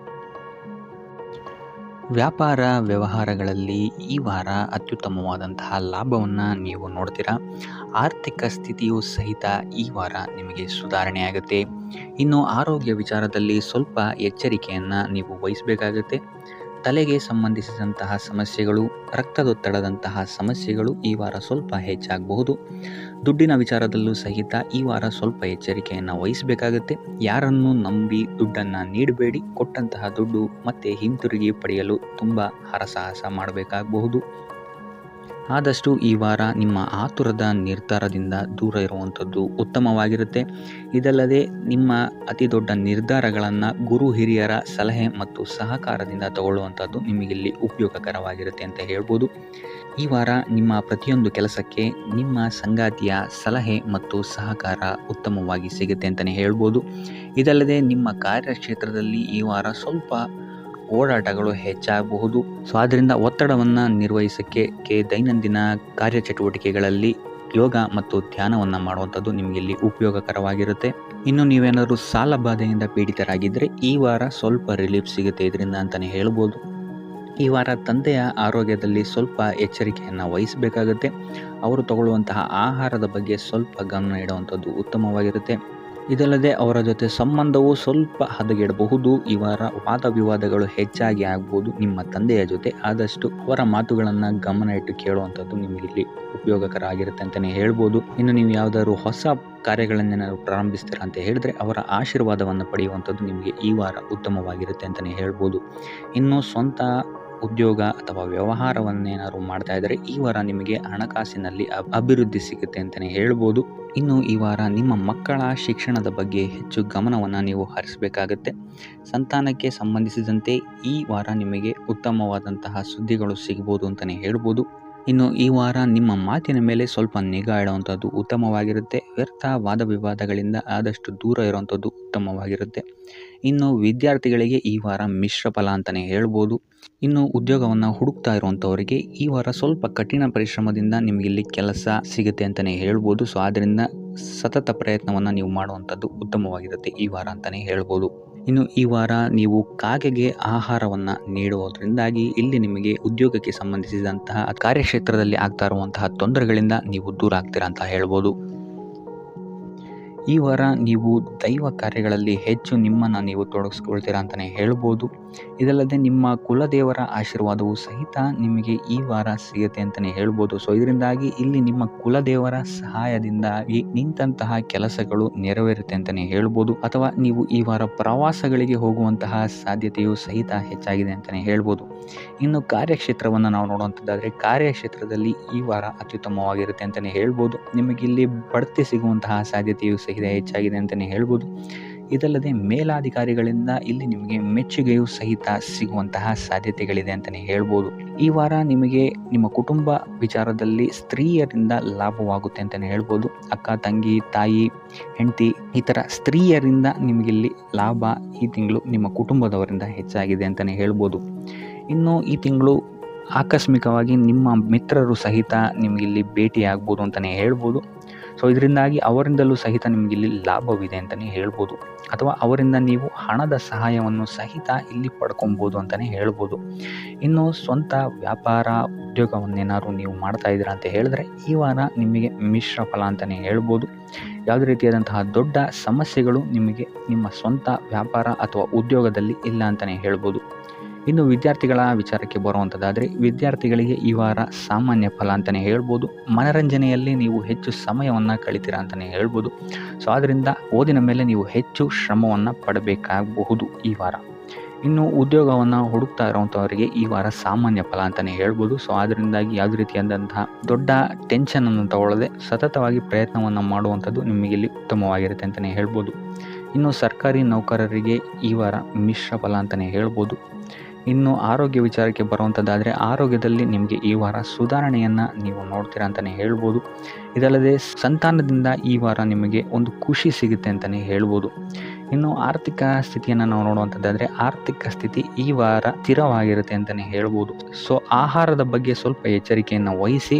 ವ್ಯಾಪಾರ ವ್ಯವಹಾರಗಳಲ್ಲಿ ಈ ವಾರ ಅತ್ಯುತ್ತಮವಾದಂತಹ ಲಾಭವನ್ನು ನೀವು ನೋಡ್ತೀರಾ. ಆರ್ಥಿಕ ಸ್ಥಿತಿಯೂ ಸಹಿತ ಈ ವಾರ ನಿಮಗೆ ಸುಧಾರಣೆಯಾಗುತ್ತೆ. ಇನ್ನು ಆರೋಗ್ಯ ವಿಚಾರದಲ್ಲಿ ಸ್ವಲ್ಪ ಎಚ್ಚರಿಕೆಯನ್ನು ನೀವು ವಹಿಸಬೇಕಾಗುತ್ತೆ. ತಲೆಗೆ ಸಂಬಂಧಿಸಿದಂತಹ ಸಮಸ್ಯೆಗಳು, ರಕ್ತದೊತ್ತಡದಂತಹ ಸಮಸ್ಯೆಗಳು ಈ ವಾರ ಸ್ವಲ್ಪ ಹೆಚ್ಚಾಗಬಹುದು. ದುಡ್ಡಿನ ವಿಚಾರದಲ್ಲೂ ಸಹಿತ ಈ ವಾರ ಸ್ವಲ್ಪ ಎಚ್ಚರಿಕೆಯನ್ನು ವಹಿಸಬೇಕಾಗುತ್ತೆ. ಯಾರನ್ನು ನಂಬಿ ದುಡ್ಡನ್ನು ನೀಡಬೇಡಿ. ಕೊಟ್ಟಂತಹ ದುಡ್ಡು ಮತ್ತೆ ಹಿಂತಿರುಗಿ ಪಡೆಯಲು ತುಂಬ ಹರಸಾಹಸ ಮಾಡಬೇಕಾಗಬಹುದು. ಆದಷ್ಟು ಈ ವಾರ ನಿಮ್ಮ ಆತುರದ ನಿರ್ಧಾರದಿಂದ ದೂರ ಇರುವಂಥದ್ದು ಉತ್ತಮವಾಗಿರುತ್ತೆ. ಇದಲ್ಲದೆ ನಿಮ್ಮ ಅತಿ ದೊಡ್ಡ ನಿರ್ಧಾರಗಳನ್ನು ಗುರು ಹಿರಿಯರ ಸಲಹೆ ಮತ್ತು ಸಹಕಾರದಿಂದ ತಗೊಳ್ಳುವಂಥದ್ದು ನಿಮಗಿಲ್ಲಿ ಉಪಯೋಗಕರವಾಗಿರುತ್ತೆ ಅಂತ ಹೇಳ್ಬೋದು. ಈ ವಾರ ನಿಮ್ಮ ಪ್ರತಿಯೊಂದು ಕೆಲಸಕ್ಕೆ ನಿಮ್ಮ ಸಂಗಾತಿಯ ಸಲಹೆ ಮತ್ತು ಸಹಕಾರ ಉತ್ತಮವಾಗಿ ಸಿಗುತ್ತೆ ಅಂತಲೇ ಹೇಳ್ಬೋದು. ಇದಲ್ಲದೆ ನಿಮ್ಮ ಕಾರ್ಯಕ್ಷೇತ್ರದಲ್ಲಿ ಈ ವಾರ ಸ್ವಲ್ಪ ಓಡಾಟಗಳು ಹೆಚ್ಚಾಗಬಹುದು. ಸೊ ಆದ್ದರಿಂದ ಒತ್ತಡವನ್ನು ನಿರ್ವಹಿಸೋಕ್ಕೆ ದೈನಂದಿನ ಕಾರ್ಯಚಟುವಟಿಕೆಗಳಲ್ಲಿ ಯೋಗ ಮತ್ತು ಧ್ಯಾನವನ್ನು ಮಾಡುವಂಥದ್ದು ನಿಮಗಿಲ್ಲಿ ಉಪಯೋಗಕರವಾಗಿರುತ್ತೆ. ಇನ್ನು ನೀವೇನಾದರೂ ಸಾಲ ಬಾಧೆಯಿಂದ ಪೀಡಿತರಾಗಿದ್ದರೆ ಈ ವಾರ ಸ್ವಲ್ಪ ರಿಲೀಫ್ ಸಿಗುತ್ತೆ ಇದರಿಂದ ಅಂತಲೇ ಹೇಳ್ಬೋದು. ಈ ವಾರ ತಂದೆಯ ಆರೋಗ್ಯದಲ್ಲಿ ಸ್ವಲ್ಪ ಎಚ್ಚರಿಕೆಯನ್ನು ವಹಿಸಬೇಕಾಗುತ್ತೆ. ಅವರು ತಗೊಳ್ಳುವಂತಹ ಆಹಾರದ ಬಗ್ಗೆ ಸ್ವಲ್ಪ ಗಮನ ಇಡುವಂಥದ್ದು ಉತ್ತಮವಾಗಿರುತ್ತೆ. ಇದಲ್ಲದೆ ಅವರ ಜೊತೆ ಸಂಬಂಧವು ಸ್ವಲ್ಪ ಹದಗೆಡಬಹುದು. ಈ ವಾರ ವಾದ ವಿವಾದಗಳು ಹೆಚ್ಚಾಗಿ ಆಗ್ಬೋದು ನಿಮ್ಮ ತಂದೆಯ ಜೊತೆ. ಆದಷ್ಟು ಅವರ ಮಾತುಗಳನ್ನು ಗಮನ ಇಟ್ಟು ಕೇಳುವಂಥದ್ದು ನಿಮಗಿಲ್ಲಿ ಉಪಯೋಗಕರ ಆಗಿರುತ್ತೆ ಅಂತಲೇ ಹೇಳ್ಬೋದು. ಇನ್ನು ನೀವು ಯಾವುದಾದ್ರು ಹೊಸ ಕಾರ್ಯಗಳನ್ನೇನಾದ್ರು ಪ್ರಾರಂಭಿಸ್ತೀರಾ ಅಂತ ಹೇಳಿದ್ರೆ ಅವರ ಆಶೀರ್ವಾದವನ್ನು ಪಡೆಯುವಂಥದ್ದು ನಿಮಗೆ ಈ ವಾರ ಉತ್ತಮವಾಗಿರುತ್ತೆ ಅಂತಲೇ ಹೇಳ್ಬೋದು. ಇನ್ನು ಸ್ವಂತ ಉದ್ಯೋಗ ಅಥವಾ ವ್ಯವಹಾರವನ್ನೇನಾದ್ರು ಮಾಡ್ತಾ ಇದ್ದರೆ ಈ ವಾರ ನಿಮಗೆ ಹಣಕಾಸಿನಲ್ಲಿ ಅಭಿವೃದ್ಧಿ ಸಿಗುತ್ತೆ ಅಂತಲೇ ಹೇಳ್ಬೋದು. ಇನ್ನು ಈ ವಾರ ನಿಮ್ಮ ಮಕ್ಕಳ ಶಿಕ್ಷಣದ ಬಗ್ಗೆ ಹೆಚ್ಚು ಗಮನವನ್ನು ನೀವು ಹರಿಸಬೇಕಾಗತ್ತೆ. ಸಂತಾನಕ್ಕೆ ಸಂಬಂಧಿಸಿದಂತೆ ಈ ವಾರ ನಿಮಗೆ ಉತ್ತಮವಾದಂತಹ ಸುದ್ದಿಗಳು ಸಿಗ್ಬೋದು ಅಂತಲೇ ಹೇಳ್ಬೋದು. ಇನ್ನು ಈ ವಾರ ನಿಮ್ಮ ಮಾತಿನ ಮೇಲೆ ಸ್ವಲ್ಪ ನಿಗಾ ಇಡುವಂಥದ್ದು ಉತ್ತಮವಾಗಿರುತ್ತೆ. ವ್ಯರ್ಥ ವಾದ ವಿವಾದಗಳಿಂದ ಆದಷ್ಟು ದೂರ ಇರುವಂಥದ್ದು ಉತ್ತಮವಾಗಿರುತ್ತೆ. ಇನ್ನು ವಿದ್ಯಾರ್ಥಿಗಳಿಗೆ ಈ ವಾರ ಮಿಶ್ರ ಫಲ ಅಂತಲೇ ಹೇಳ್ಬೋದು. ಇನ್ನು ಉದ್ಯೋಗವನ್ನು ಹುಡುಕ್ತಾ ಇರುವಂಥವರಿಗೆ ಈ ವಾರ ಸ್ವಲ್ಪ ಕಠಿಣ ಪರಿಶ್ರಮದಿಂದ ನಿಮಗಿಲ್ಲಿ ಕೆಲಸ ಸಿಗುತ್ತೆ ಅಂತಲೇ ಹೇಳ್ಬೋದು. ಸೊ ಆದ್ದರಿಂದ ಸತತ ಪ್ರಯತ್ನವನ್ನು ನೀವು ಮಾಡುವಂಥದ್ದು ಉತ್ತಮವಾಗಿರುತ್ತೆ ಈ ವಾರ ಅಂತಲೇ ಹೇಳ್ಬೋದು. ಇನ್ನು ಈ ವಾರ ನೀವು ಕಾಗೆಗೆ ಆಹಾರವನ್ನು ನೀಡುವುದರಿಂದಾಗಿ ಇಲ್ಲಿ ನಿಮಗೆ ಉದ್ಯೋಗಕ್ಕೆ ಸಂಬಂಧಿಸಿದಂತಹ ಕಾರ್ಯಕ್ಷೇತ್ರದಲ್ಲಿ ಆಗ್ತಾ ಇರುವಂತಹ ತೊಂದರೆಗಳಿಂದ ನೀವು ದೂರ ಆಗ್ತೀರಾ ಅಂತ ಹೇಳ್ಬೋದು. ಈ ವಾರ ನೀವು ದೈವ ಕಾರ್ಯಗಳಲ್ಲಿ ಹೆಚ್ಚು ನಿಮ್ಮನ್ನು ನೀವು ತೊಡಗಿಸ್ಕೊಳ್ತೀರಾ ಅಂತಲೇ ಹೇಳ್ಬೋದು. ಇದಲ್ಲದೆ ನಿಮ್ಮ ಕುಲದೇವರ ಆಶೀರ್ವಾದವು ಸಹಿತ ನಿಮಗೆ ಈ ವಾರ ಸಿಗುತ್ತೆ ಅಂತಲೇ ಹೇಳ್ಬೋದು. ಸೊ ಇದರಿಂದಾಗಿ ಇಲ್ಲಿ ನಿಮ್ಮ ಕುಲದೇವರ ಸಹಾಯದಿಂದಾಗಿ ನಿಂತಹ ಕೆಲಸಗಳು ನೆರವೇರುತ್ತೆ ಅಂತಲೇ ಹೇಳ್ಬೋದು. ಅಥವಾ ನೀವು ಈ ವಾರ ಪ್ರವಾಸಗಳಿಗೆ ಹೋಗುವಂತಹ ಸಾಧ್ಯತೆಯು ಸಹಿತ ಹೆಚ್ಚಾಗಿದೆ ಅಂತಲೇ ಹೇಳ್ಬೋದು. ಇನ್ನು ಕಾರ್ಯಕ್ಷೇತ್ರವನ್ನು ನಾವು ನೋಡುವಂಥದ್ದಾದರೆ ಕಾರ್ಯಕ್ಷೇತ್ರದಲ್ಲಿ ಈ ವಾರ ಅತ್ಯುತ್ತಮವಾಗಿರುತ್ತೆ ಅಂತಲೇ ಹೇಳ್ಬೋದು. ನಿಮಗಿಲ್ಲಿ ಬಡ್ತಿ ಸಿಗುವಂತಹ ಸಾಧ್ಯತೆಯು ಸಹಿತ ಹೆಚ್ಚಾಗಿದೆ ಅಂತಲೇ ಹೇಳ್ಬೋದು. ಇದಲ್ಲದೆ ಮೇಲಾಧಿಕಾರಿಗಳಿಂದ ಇಲ್ಲಿ ನಿಮಗೆ ಮೆಚ್ಚುಗೆಯೂ ಸಹಿತ ಸಿಗುವಂತಹ ಸಾಧ್ಯತೆಗಳಿದೆ ಅಂತಲೇ ಹೇಳ್ಬೋದು. ಈ ವಾರ ನಿಮಗೆ ನಿಮ್ಮ ಕುಟುಂಬ ವಿಚಾರದಲ್ಲಿ ಸ್ತ್ರೀಯರಿಂದ ಲಾಭವಾಗುತ್ತೆ ಅಂತಲೇ ಹೇಳ್ಬೋದು. ಅಕ್ಕ, ತಂಗಿ, ತಾಯಿ, ಹೆಂಡತಿ ಈ ಥರ ಸ್ತ್ರೀಯರಿಂದ ನಿಮಗಿಲ್ಲಿ ಲಾಭ ಈ ತಿಂಗಳು ನಿಮ್ಮ ಕುಟುಂಬದವರಿಂದ ಹೆಚ್ಚಾಗಿದೆ ಅಂತಲೇ ಹೇಳ್ಬೋದು. ಇನ್ನು ಈ ತಿಂಗಳು ಆಕಸ್ಮಿಕವಾಗಿ ನಿಮ್ಮ ಮಿತ್ರರು ಸಹಿತ ನಿಮಗಿಲ್ಲಿ ಭೇಟಿಯಾಗ್ಬೋದು ಅಂತಲೇ ಹೇಳ್ಬೋದು. ಸೊ ಇದರಿಂದಾಗಿ ಅವರಿಂದಲೂ ಸಹಿತ ನಿಮಗಿಲ್ಲಿ ಲಾಭವಿದೆ ಅಂತಲೇ ಹೇಳ್ಬೋದು. ಅಥವಾ ಅವರಿಂದ ನೀವು ಹಣದ ಸಹಾಯವನ್ನು ಸಹಿತ ಇಲ್ಲಿ ಪಡ್ಕೊಬೋದು ಅಂತಲೇ ಹೇಳ್ಬೋದು. ಇನ್ನು ಸ್ವಂತ ವ್ಯಾಪಾರ ಉದ್ಯೋಗವನ್ನೇನಾದ್ರು ನೀವು ಮಾಡ್ತಾ ಇದ್ದೀರಾ ಅಂತ ಹೇಳಿದ್ರೆ ಈ ವಾರ ನಿಮಗೆ ಮಿಶ್ರ ಫಲ ಅಂತಲೇ ಹೇಳ್ಬೋದು. ಯಾವುದೇ ರೀತಿಯಾದಂತಹ ದೊಡ್ಡ ಸಮಸ್ಯೆಗಳು ನಿಮಗೆ ನಿಮ್ಮ ಸ್ವಂತ ವ್ಯಾಪಾರ ಅಥವಾ ಉದ್ಯೋಗದಲ್ಲಿ ಇಲ್ಲ ಅಂತಲೇ ಹೇಳ್ಬೋದು. ಇನ್ನು ವಿದ್ಯಾರ್ಥಿಗಳ ವಿಚಾರಕ್ಕೆ ಬರುವಂಥದ್ದಾದರೆ ವಿದ್ಯಾರ್ಥಿಗಳಿಗೆ ಈ ವಾರ ಸಾಮಾನ್ಯ ಫಲ ಅಂತಲೇ ಹೇಳ್ಬೋದು. ಮನರಂಜನೆಯಲ್ಲಿ ನೀವು ಹೆಚ್ಚು ಸಮಯವನ್ನು ಕಳಿತೀರಾ ಅಂತಲೇ ಹೇಳ್ಬೋದು. ಸೊ ಆದ್ದರಿಂದ ಓದಿನ ಮೇಲೆ ನೀವು ಹೆಚ್ಚು ಶ್ರಮವನ್ನು ಪಡಬೇಕಾಗಬಹುದು ಈ ವಾರ. ಇನ್ನು ಉದ್ಯೋಗವನ್ನು ಹುಡುಕ್ತಾ ಇರುವಂಥವರಿಗೆ ಈ ವಾರ ಸಾಮಾನ್ಯ ಫಲ ಅಂತಲೇ ಹೇಳ್ಬೋದು. ಸೊ ಅದರಿಂದಾಗಿ ಯಾವುದೇ ರೀತಿಯಾದಂತಹ ದೊಡ್ಡ ಟೆನ್ಷನನ್ನು ತಗೊಳ್ಳದೆ ಸತತವಾಗಿ ಪ್ರಯತ್ನವನ್ನು ಮಾಡುವಂಥದ್ದು ನಿಮಗೆ ಇಲ್ಲಿ ಉತ್ತಮವಾಗಿರುತ್ತೆ ಅಂತಲೇ ಹೇಳ್ಬೋದು. ಇನ್ನು ಸರ್ಕಾರಿ ನೌಕರರಿಗೆ ಈ ವಾರ ಮಿಶ್ರ ಫಲ ಅಂತಲೇ ಹೇಳ್ಬೋದು. ಇನ್ನು ಆರೋಗ್ಯ ವಿಚಾರಕ್ಕೆ ಬರುವಂಥದ್ದಾದರೆ ಆರೋಗ್ಯದಲ್ಲಿ ನಿಮಗೆ ಈ ವಾರ ಸುಧಾರಣೆಯನ್ನು ನೀವು ನೋಡ್ತೀರಾ ಅಂತಲೇ ಹೇಳ್ಬೋದು. ಇದಲ್ಲದೆ ಸಂತಾನದಿಂದ ಈ ವಾರ ನಿಮಗೆ ಒಂದು ಖುಷಿ ಸಿಗುತ್ತೆ ಅಂತಲೇ ಹೇಳ್ಬೋದು. ಇನ್ನು ಆರ್ಥಿಕ ಸ್ಥಿತಿಯನ್ನು ನಾವು ನೋಡುವಂಥದ್ದಾದರೆ ಆರ್ಥಿಕ ಸ್ಥಿತಿ ಈ ವಾರ ಸ್ಥಿರವಾಗಿರುತ್ತೆ ಅಂತಲೇ ಹೇಳ್ಬೋದು. ಸೊ ಆಹಾರದ ಬಗ್ಗೆ ಸ್ವಲ್ಪ ಎಚ್ಚರಿಕೆಯನ್ನು ವಹಿಸಿ,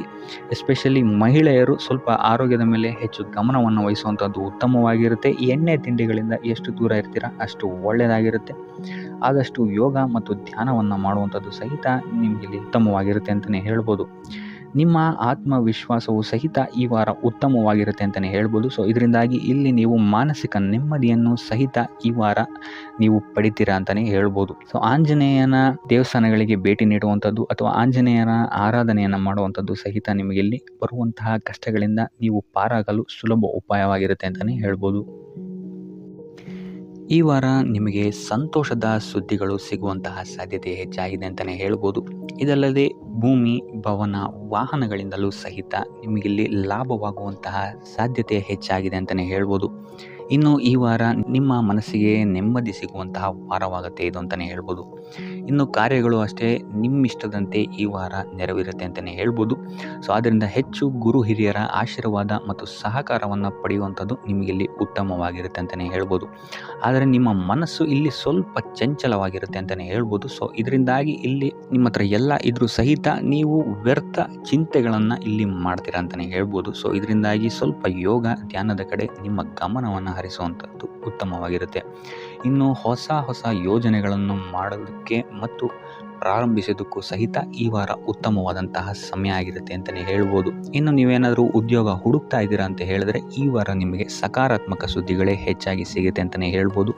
ಎಸ್ಪೆಷಲಿ ಮಹಿಳೆಯರು ಸ್ವಲ್ಪ ಆರೋಗ್ಯದ ಮೇಲೆ ಹೆಚ್ಚು ಗಮನವನ್ನು ವಹಿಸುವಂಥದ್ದು ಉತ್ತಮವಾಗಿರುತ್ತೆ. ಎಣ್ಣೆ ತಿಂಡಿಗಳಿಂದ ಎಷ್ಟು ದೂರ ಇರ್ತೀರಾ ಅಷ್ಟು ಒಳ್ಳೆಯದಾಗಿರುತ್ತೆ. ಆದಷ್ಟು ಯೋಗ ಮತ್ತು ಧ್ಯಾನವನ್ನು ಮಾಡುವಂಥದ್ದು ಸಹಿತ ನಿಮಗೆ ಉತ್ತಮವಾಗಿರುತ್ತೆ ಅಂತಲೇ ಹೇಳ್ಬೋದು. ನಿಮ್ಮ ಆತ್ಮವಿಶ್ವಾಸವು ಸಹಿತ ಈ ವಾರ ಉತ್ತಮವಾಗಿರುತ್ತೆ ಅಂತಲೇ ಹೇಳ್ಬೋದು. ಸೊ ಇದರಿಂದಾಗಿ ಇಲ್ಲಿ ನೀವು ಮಾನಸಿಕ ನೆಮ್ಮದಿಯನ್ನು ಸಹಿತ ಈ ವಾರ ನೀವು ಪಡಿತೀರಾ ಅಂತಲೇ ಹೇಳ್ಬೋದು. ಸೊ ಆಂಜನೇಯನ ದೇವಸ್ಥಾನಗಳಿಗೆ ಭೇಟಿ ನೀಡುವಂಥದ್ದು ಅಥವಾ ಆಂಜನೇಯನ ಆರಾಧನೆಯನ್ನು ಮಾಡುವಂಥದ್ದು ಸಹಿತ ನಿಮಗೆ ಇಲ್ಲಿ ಬರುವಂತಹ ಕಷ್ಟಗಳಿಂದ ನೀವು ಪಾರಾಗಲು ಸುಲಭ ಉಪಾಯವಾಗಿರುತ್ತೆ ಅಂತಲೇ ಹೇಳ್ಬೋದು. ಈ ವಾರ ನಿಮಗೆ ಸಂತೋಷದ ಸುದ್ದಿಗಳು ಸಿಗುವಂತಹ ಸಾಧ್ಯತೆ ಹೆಚ್ಚಾಗಿದೆ ಅಂತಲೇ ಹೇಳ್ಬೋದು. ಇದಲ್ಲದೆ ಭೂಮಿ, ಭವನ, ವಾಹನಗಳಿಂದಲೂ ಸಹಿತ ನಿಮಗಿಲ್ಲಿ ಲಾಭವಾಗುವಂತಹ ಸಾಧ್ಯತೆ ಹೆಚ್ಚಾಗಿದೆ ಅಂತಲೇ ಹೇಳ್ಬೋದು. ಇನ್ನು ಈ ವಾರ ನಿಮ್ಮ ಮನಸ್ಸಿಗೆ ನೆಮ್ಮದಿ ಸಿಗುವಂತಹ ವಾರವಾಗುತ್ತೆ ಇದು ಅಂತಲೇ ಹೇಳ್ಬೋದು. ಇನ್ನು ಕಾರ್ಯಗಳು ಅಷ್ಟೇ ನಿಮ್ಮಿಷ್ಟದಂತೆ ಈ ವಾರ ನೆರವೇರುತ್ತೆ ಅಂತಲೇ ಹೇಳ್ಬೋದು. ಸೊ ಆದ್ದರಿಂದ ಹೆಚ್ಚು ಗುರು ಹಿರಿಯರ ಆಶೀರ್ವಾದ ಮತ್ತು ಸಹಕಾರವನ್ನು ಪಡೆಯುವಂಥದ್ದು ನಿಮಗಿಲ್ಲಿ ಉತ್ತಮವಾಗಿರುತ್ತೆ ಅಂತಲೇ ಹೇಳ್ಬೋದು. ಆದರೆ ನಿಮ್ಮ ಮನಸ್ಸು ಇಲ್ಲಿ ಸ್ವಲ್ಪ ಚಂಚಲವಾಗಿರುತ್ತೆ ಅಂತಲೇ ಹೇಳ್ಬೋದು. ಸೊ ಇದರಿಂದಾಗಿ ಇಲ್ಲಿ ನಿಮ್ಮ ಹತ್ರ ಎಲ್ಲ ಇದ್ರೂ ಸಹಿತ ನೀವು ವ್ಯರ್ಥ ಚಿಂತೆಗಳನ್ನು ಇಲ್ಲಿ ಮಾಡ್ತೀರಾ ಅಂತಲೇ ಹೇಳ್ಬೋದು. ಸೊ ಇದರಿಂದಾಗಿ ಸ್ವಲ್ಪ ಯೋಗ ಧ್ಯಾನದ ಕಡೆ ನಿಮ್ಮ ಗಮನವನ್ನು ಹರಿಸುವಂಥದ್ದು ಉತ್ತಮವಾಗಿರುತ್ತೆ. ಇನ್ನು ಹೊಸ ಯೋಜನೆಗಳನ್ನು ಮಾಡೋದಕ್ಕೆ ಮತ್ತು ಪ್ರಾರಂಭಿಸೋದಕ್ಕೂ ಸಹಿತ ಈ ವಾರ ಉತ್ತಮವಾದಂತಹ ಸಮಯ ಆಗಿರುತ್ತೆ ಅಂತಲೇ ಹೇಳ್ಬೋದು. ಇನ್ನು ನೀವೇನಾದರೂ ಉದ್ಯೋಗ ಹುಡುಕ್ತಾ ಇದ್ದೀರಾ ಅಂತ ಹೇಳಿದ್ರೆ ಈ ವಾರ ನಿಮಗೆ ಸಕಾರಾತ್ಮಕ ಸುದ್ದಿಗಳೇ ಹೆಚ್ಚಾಗಿ ಸಿಗುತ್ತೆ ಅಂತಲೇ ಹೇಳ್ಬೋದು.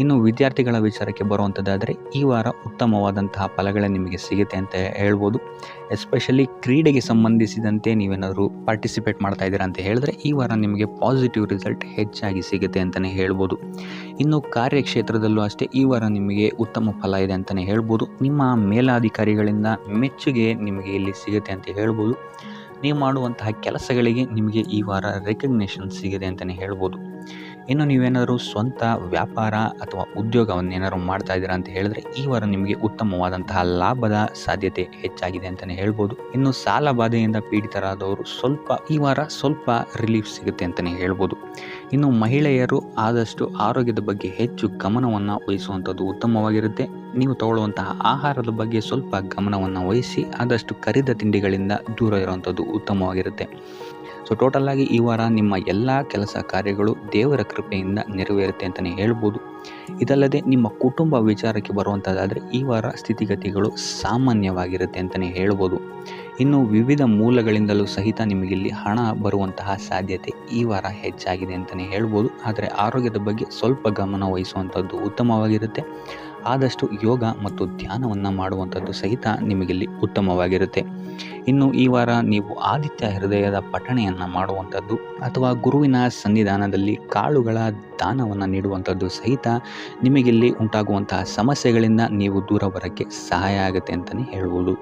ಇನ್ನು ವಿದ್ಯಾರ್ಥಿಗಳ ವಿಚಾರಕ್ಕೆ ಬರುವಂಥದ್ದಾದರೆ ಈ ವಾರ ಉತ್ತಮವಾದಂತಹ ಫಲಗಳೇ ನಿಮಗೆ ಸಿಗುತ್ತೆ ಅಂತ ಹೇಳ್ಬೋದು. ಎಸ್ಪೆಷಲಿ ಕ್ರೀಡೆಗೆ ಸಂಬಂಧಿಸಿದಂತೆ ನೀವೇನಾದರೂ ಪಾರ್ಟಿಸಿಪೇಟ್ ಮಾಡ್ತಾ ಇದ್ದೀರಾ ಅಂತ ಹೇಳಿದ್ರೆ ಈ ವಾರ ನಿಮಗೆ ಪಾಸಿಟಿವ್ ರಿಸಲ್ಟ್ ಹೆಚ್ಚಾಗಿ ಸಿಗುತ್ತೆ ಅಂತಲೇ ಹೇಳ್ಬೋದು. ಇನ್ನು ಕಾರ್ಯಕ್ಷೇತ್ರದಲ್ಲೂ ಅಷ್ಟೇ ಈ ವಾರ ನಿಮಗೆ ಉತ್ತಮ ಫಲ ಇದೆ ಅಂತಲೇ ಹೇಳ್ಬೋದು. ನಿಮ್ಮ ಮೇಲಾಧಿಕಾರಿಗಳಿಂದ ಮೆಚ್ಚುಗೆ ನಿಮಗೆ ಇಲ್ಲಿ ಸಿಗುತ್ತೆ ಅಂತ ಹೇಳ್ಬೋದು. ನೀವು ಮಾಡುವಂತಹ ಕೆಲಸಗಳಿಗೆ ನಿಮಗೆ ಈ ವಾರ ರೆಕಗ್ನೇಷನ್ ಸಿಗಿದೆ ಅಂತಲೇ ಹೇಳ್ಬೋದು. ಇನ್ನು ನೀವೇನಾದರೂ ಸ್ವಂತ ವ್ಯಾಪಾರ ಅಥವಾ ಉದ್ಯೋಗವನ್ನೇನಾದ್ರು ಮಾಡ್ತಾ ಇದ್ದೀರಾ ಅಂತ ಹೇಳಿದ್ರೆ ಈ ವಾರ ನಿಮಗೆ ಉತ್ತಮವಾದಂತಹ ಲಾಭದ ಸಾಧ್ಯತೆ ಹೆಚ್ಚಾಗಿದೆ ಅಂತಲೇ ಹೇಳ್ಬೋದು. ಇನ್ನು ಸಾಲ ಬಾಧೆಯಿಂದ ಪೀಡಿತರಾದವರು ಈ ವಾರ ಸ್ವಲ್ಪ ರಿಲೀಫ್ ಸಿಗುತ್ತೆ ಅಂತಲೇ ಹೇಳ್ಬೋದು. ಇನ್ನು ಮಹಿಳೆಯರು ಆದಷ್ಟು ಆರೋಗ್ಯದ ಬಗ್ಗೆ ಹೆಚ್ಚು ಗಮನವನ್ನು ವಹಿಸುವಂಥದ್ದು ಉತ್ತಮವಾಗಿರುತ್ತೆ. ನೀವು ತಗೊಳ್ಳುವಂತಹ ಆಹಾರದ ಬಗ್ಗೆ ಸ್ವಲ್ಪ ಗಮನವನ್ನು ವಹಿಸಿ ಆದಷ್ಟು ಕರಿದ ತಿಂಡಿಗಳಿಂದ ದೂರ ಇರುವಂಥದ್ದು ಉತ್ತಮವಾಗಿರುತ್ತೆ. ಸೊ ಟೋಟಲ್ ಆಗಿ ಈ ವಾರ ನಿಮ್ಮ ಎಲ್ಲ ಕೆಲಸ ಕಾರ್ಯಗಳು ದೇವರ ಕೃಪೆಯಿಂದ ನೆರವೇರುತ್ತೆ ಅಂತಲೇ ಹೇಳ್ಬೋದು. ಇದಲ್ಲದೆ ನಿಮ್ಮ ಕುಟುಂಬ ವಿಚಾರಕ್ಕೆ ಬರುವಂಥದ್ದಾದರೆ ಈ ವಾರ ಸ್ಥಿತಿಗತಿಗಳು ಸಾಮಾನ್ಯವಾಗಿರುತ್ತೆ ಅಂತಲೇ ಹೇಳ್ಬೋದು. ಇನ್ನು ವಿವಿಧ ಮೂಲಗಳಿಂದಲೂ ಸಹಿತ ನಿಮಗಿಲ್ಲಿ ಹಣ ಬರುವಂತಹ ಸಾಧ್ಯತೆ ಈ ವಾರ ಹೆಚ್ಚಾಗಿದೆ ಅಂತಲೇ ಹೇಳ್ಬೋದು. ಆದರೆ ಆರೋಗ್ಯದ ಬಗ್ಗೆ ಸ್ವಲ್ಪ ಗಮನ ವಹಿಸುವಂಥದ್ದು ಉತ್ತಮವಾಗಿರುತ್ತೆ. ಆದಷ್ಟು ಯೋಗ ಮತ್ತು ಧ್ಯಾನವನ್ನು ಮಾಡುವಂಥದ್ದು ಸಹಿತ ನಿಮಗಿಲ್ಲಿ ಉತ್ತಮವಾಗಿರುತ್ತೆ. ಇನ್ನು ಈ ವಾರ ನೀವು ಆದಿತ್ಯ ಹೃದಯದ ಪಠಣೆಯನ್ನು ಮಾಡುವಂಥದ್ದು ಅಥವಾ ಗುರುವಿನ ಸನ್ನಿಧಾನದಲ್ಲಿ ಕಾಳುಗಳ ದಾನವನ್ನು ನೀಡುವಂಥದ್ದು ಸಹಿತ ನಿಮಗಿಲ್ಲಿ ಉಂಟಾಗುವಂತಹ ಸಮಸ್ಯೆಗಳಿಂದ ನೀವು ದೂರ ಬರೋಕ್ಕೆ ಸಹಾಯ ಆಗುತ್ತೆ ಅಂತಲೇ ಹೇಳ್ಬೋದು.